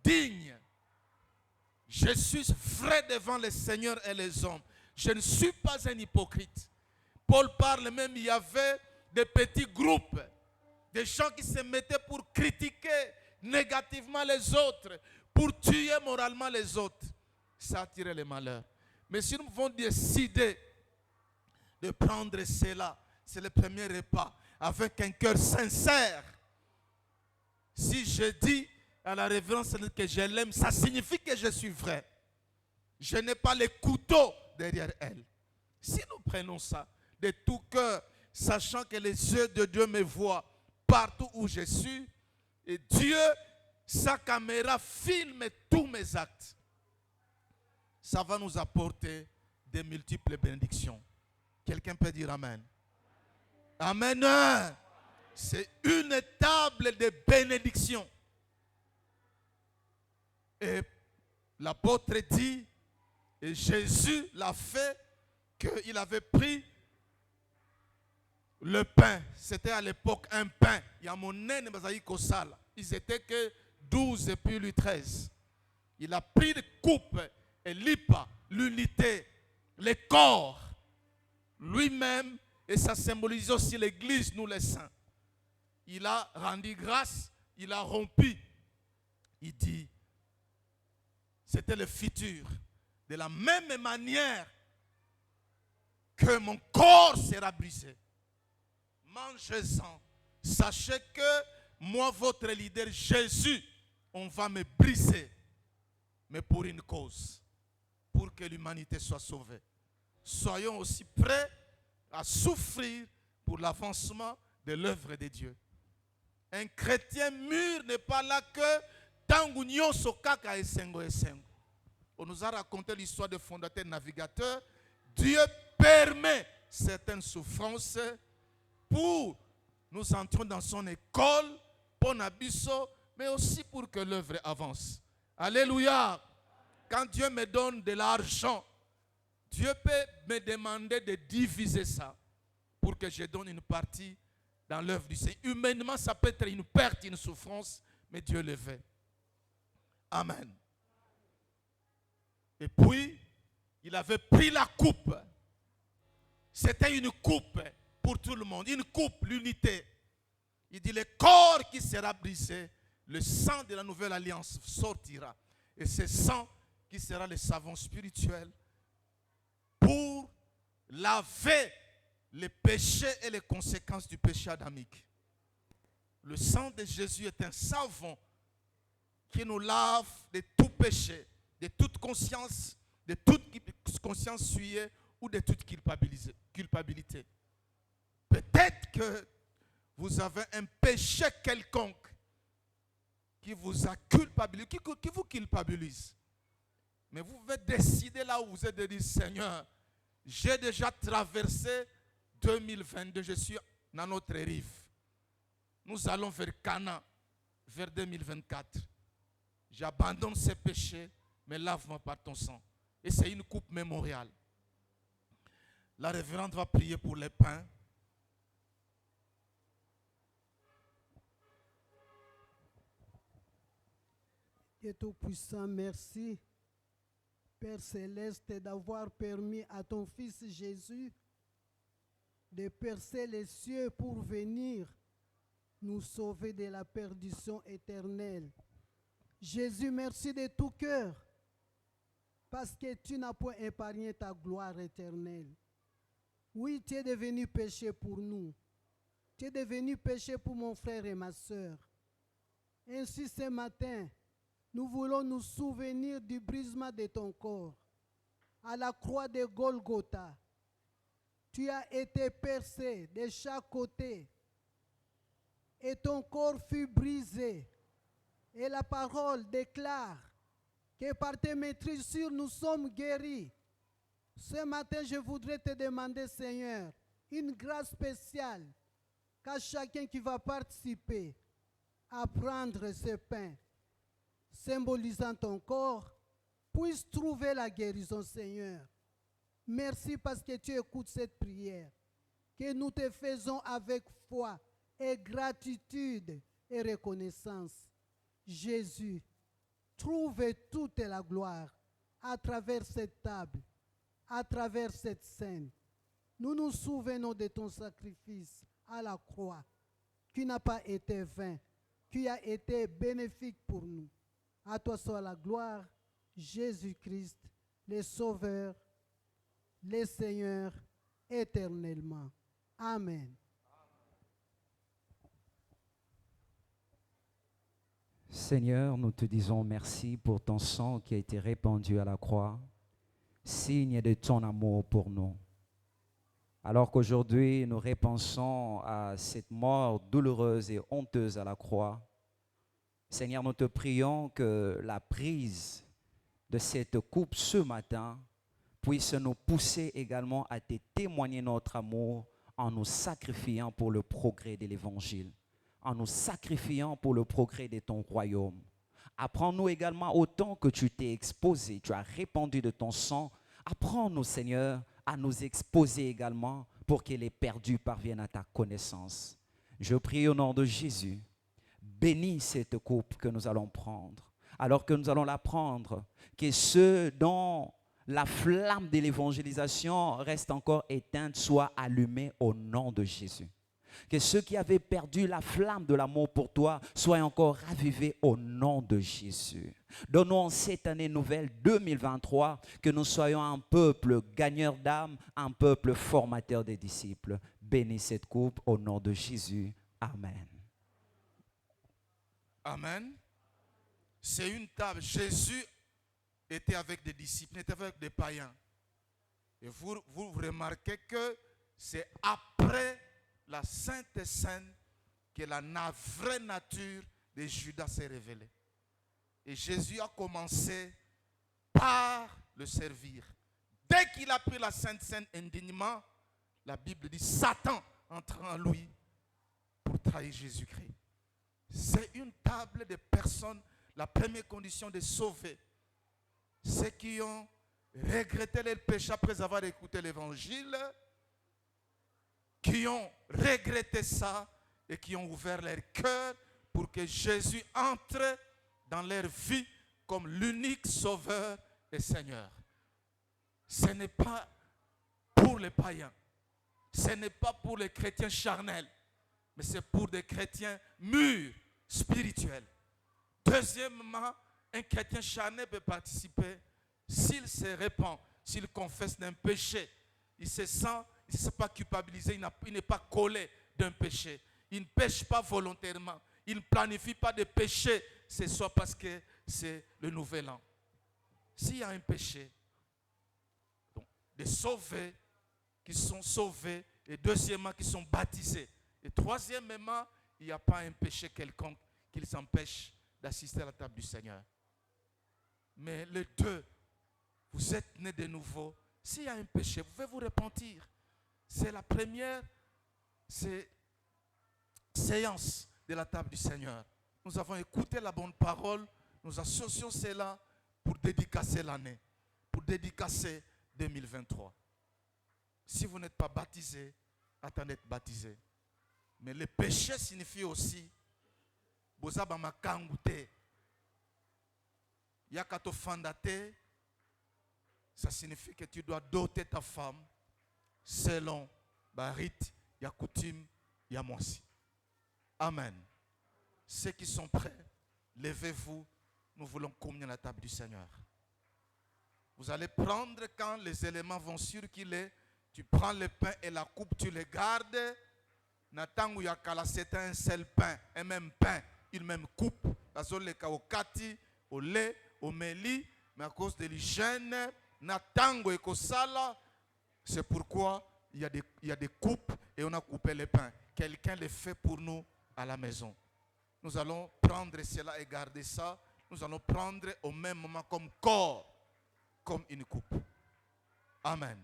digne. Je suis vrai devant le Seigneur et les hommes. Je ne suis pas un hypocrite. Paul parle même, il y avait des petits groupes, des gens qui se mettaient pour critiquer négativement les autres, pour tuer moralement les autres, ça attire les malheurs. Mais si nous pouvons décider de prendre cela, c'est le premier repas, avec un cœur sincère. Si je dis à la révérence que je l'aime, ça signifie que je suis vrai. Je n'ai pas les couteaux derrière elle. Si nous prenons ça de tout cœur, sachant que les yeux de Dieu me voient partout où je suis, et Dieu, sa caméra filme tous mes actes, ça va nous apporter de multiples bénédictions. Quelqu'un peut dire Amen. Amen. C'est une table de bénédiction. Et l'apôtre dit, et Jésus l'a fait, qu'il avait pris le pain. C'était à l'époque un pain. Il y a mon nez, ils étaient que 12 et puis lui 13. Il a pris de coupe et l'ipa, l'unité, le corps, lui-même, et ça symbolise aussi l'église, nous les saints. Il a rendu grâce, il a rompu. Il dit, c'était le futur. De la même manière que mon corps sera brisé. Mangez-en. Sachez que moi, votre leader, Jésus, on va me briser. Mais pour une cause. Pour que l'humanité soit sauvée. Soyons aussi prêts à souffrir pour l'avancement de l'œuvre de Dieu. Un chrétien mûr n'est pas là que Tangunyo Sokaka Esengo Esengo. On nous a raconté l'histoire du fondateur navigateur. Dieu permet certaines souffrances pour nous entrons dans son école, pour Nabiso, mais aussi pour que l'œuvre avance. Alléluia. Quand Dieu me donne de l'argent, Dieu peut me demander de diviser ça pour que je donne une partie dans l'œuvre du Seigneur. Humainement, ça peut être une perte, une souffrance, mais Dieu le fait. Amen. Et puis, il avait pris la coupe. C'était une coupe pour tout le monde. Une coupe, l'unité. Il dit, le corps qui sera brisé, le sang de la nouvelle alliance sortira. Et ce sang qui sera le savon spirituel pour laver les péchés et les conséquences du péché adamique. Le sang de Jésus est un savon qui nous lave de tout péché, de toute conscience souillée ou de toute culpabilité. Peut-être que vous avez un péché quelconque qui vous a culpabilisé, qui vous culpabilise. Mais vous pouvez décider là où vous êtes de dire, Seigneur, j'ai déjà traversé 2022, je suis dans notre rive. Nous allons vers Cana, vers 2024. J'abandonne ces péchés, mais lave-moi par ton sang. Et c'est une coupe mémoriale. La révérende va prier pour les pains. Dieu Tout-Puissant, merci, Père Céleste, d'avoir permis à ton Fils Jésus de percer les cieux pour venir nous sauver de la perdition éternelle. Jésus, merci de tout cœur, parce que tu n'as point épargné ta gloire éternelle. Oui, tu es devenu péché pour nous. Tu es devenu péché pour mon frère et ma soeur. Ainsi, ce matin, nous voulons nous souvenir du brisement de ton corps. À la croix de Golgotha, tu as été percé de chaque côté et ton corps fut brisé. Et la parole déclare que par tes maîtrisures, nous sommes guéris. Ce matin, je voudrais te demander, Seigneur, une grâce spéciale qu'à chacun qui va participer à prendre ce pain, symbolisant ton corps, puisse trouver la guérison, Seigneur. Merci parce que tu écoutes cette prière, que nous te faisons avec foi et gratitude et reconnaissance. Jésus, trouve toute la gloire à travers cette table, à travers cette scène. Nous nous souvenons de ton sacrifice à la croix, qui n'a pas été vain, qui a été bénéfique pour nous. À toi soit la gloire, Jésus-Christ, le Sauveur, le Seigneur, éternellement. Amen. Seigneur, nous te disons merci pour ton sang qui a été répandu à la croix, signe de ton amour pour nous. Alors qu'aujourd'hui nous repensons à cette mort douloureuse et honteuse à la croix, Seigneur, nous te prions que la prise de cette coupe ce matin puisse nous pousser également à te témoigner notre amour en nous sacrifiant pour le progrès de l'Évangile, en nous sacrifiant pour le progrès de ton royaume. Apprends-nous également autant que tu t'es exposé, tu as répandu de ton sang. Apprends-nous, Seigneur, à nous exposer également pour que les perdus parviennent à ta connaissance. Je prie au nom de Jésus, bénis cette coupe que nous allons prendre. Alors que nous allons la prendre, que ceux dont la flamme de l'évangélisation reste encore éteinte soit allumée au nom de Jésus. Que ceux qui avaient perdu la flamme de l'amour pour toi soient encore ravivés au nom de Jésus. Donne-nous en cette année nouvelle 2023 que nous soyons un peuple gagneur d'âme, un peuple formateur des disciples. Bénis cette coupe au nom de Jésus. Amen. Amen. C'est une table. Jésus était avec des disciples, était avec des païens. Et vous remarquez que c'est après la Sainte Seine que la vraie nature de Judas s'est révélée. Et Jésus a commencé par le servir. Dès qu'il a pris la Sainte Seine indignement, la Bible dit Satan entra en lui pour trahir Jésus-Christ. C'est une table de personnes. La première condition de sauver, ceux qui ont regretté leur péché après avoir écouté l'évangile, qui ont regretté ça et qui ont ouvert leur cœur pour que Jésus entre dans leur vie comme l'unique sauveur et Seigneur. Ce n'est pas pour les païens, ce n'est pas pour les chrétiens charnels, mais c'est pour des chrétiens mûrs, spirituels. Deuxièmement, un chrétien charnel peut participer s'il se répand, s'il confesse d'un péché. Il ne se sent pas culpabilisé, il n'est pas collé d'un péché. Il ne pêche pas volontairement. Il ne planifie pas de péché. C'est soit parce que c'est le nouvel an. S'il y a un péché, donc, des sauvés qui sont sauvés, et deuxièmement, qui sont baptisés. Et troisièmement, il n'y a pas un péché quelconque qui les empêche d'assister à la table du Seigneur. Mais les deux, vous êtes nés de nouveau. S'il y a un péché, vous pouvez vous repentir. C'est la première séance de la table du Seigneur. Nous avons écouté la bonne parole. Nous associons cela pour dédicacer l'année, pour dédicacer 2023. Si vous n'êtes pas baptisé, attendez d'être baptisé. Mais le péché signifie aussi Bozaba makangute. Yakato fandate. Ça signifie que tu dois doter ta femme selon la rite, la coutume, la moisi. Amen. Ceux qui sont prêts, levez-vous. Nous voulons communier à la table du Seigneur. Vous allez prendre quand les éléments vont circuler. Tu prends le pain et la coupe, tu les gardes. Natangu yakala, c'est un seul pain, un même pain, une même coupe. Au kati, au lait, au meli, mais à cause de l'hygiène, natango et kosala, c'est pourquoi il y a des coupes et on a coupé les pains. Quelqu'un les fait pour nous à la maison. Nous allons prendre cela et garder ça. Nous allons prendre au même moment comme corps, comme une coupe. Amen.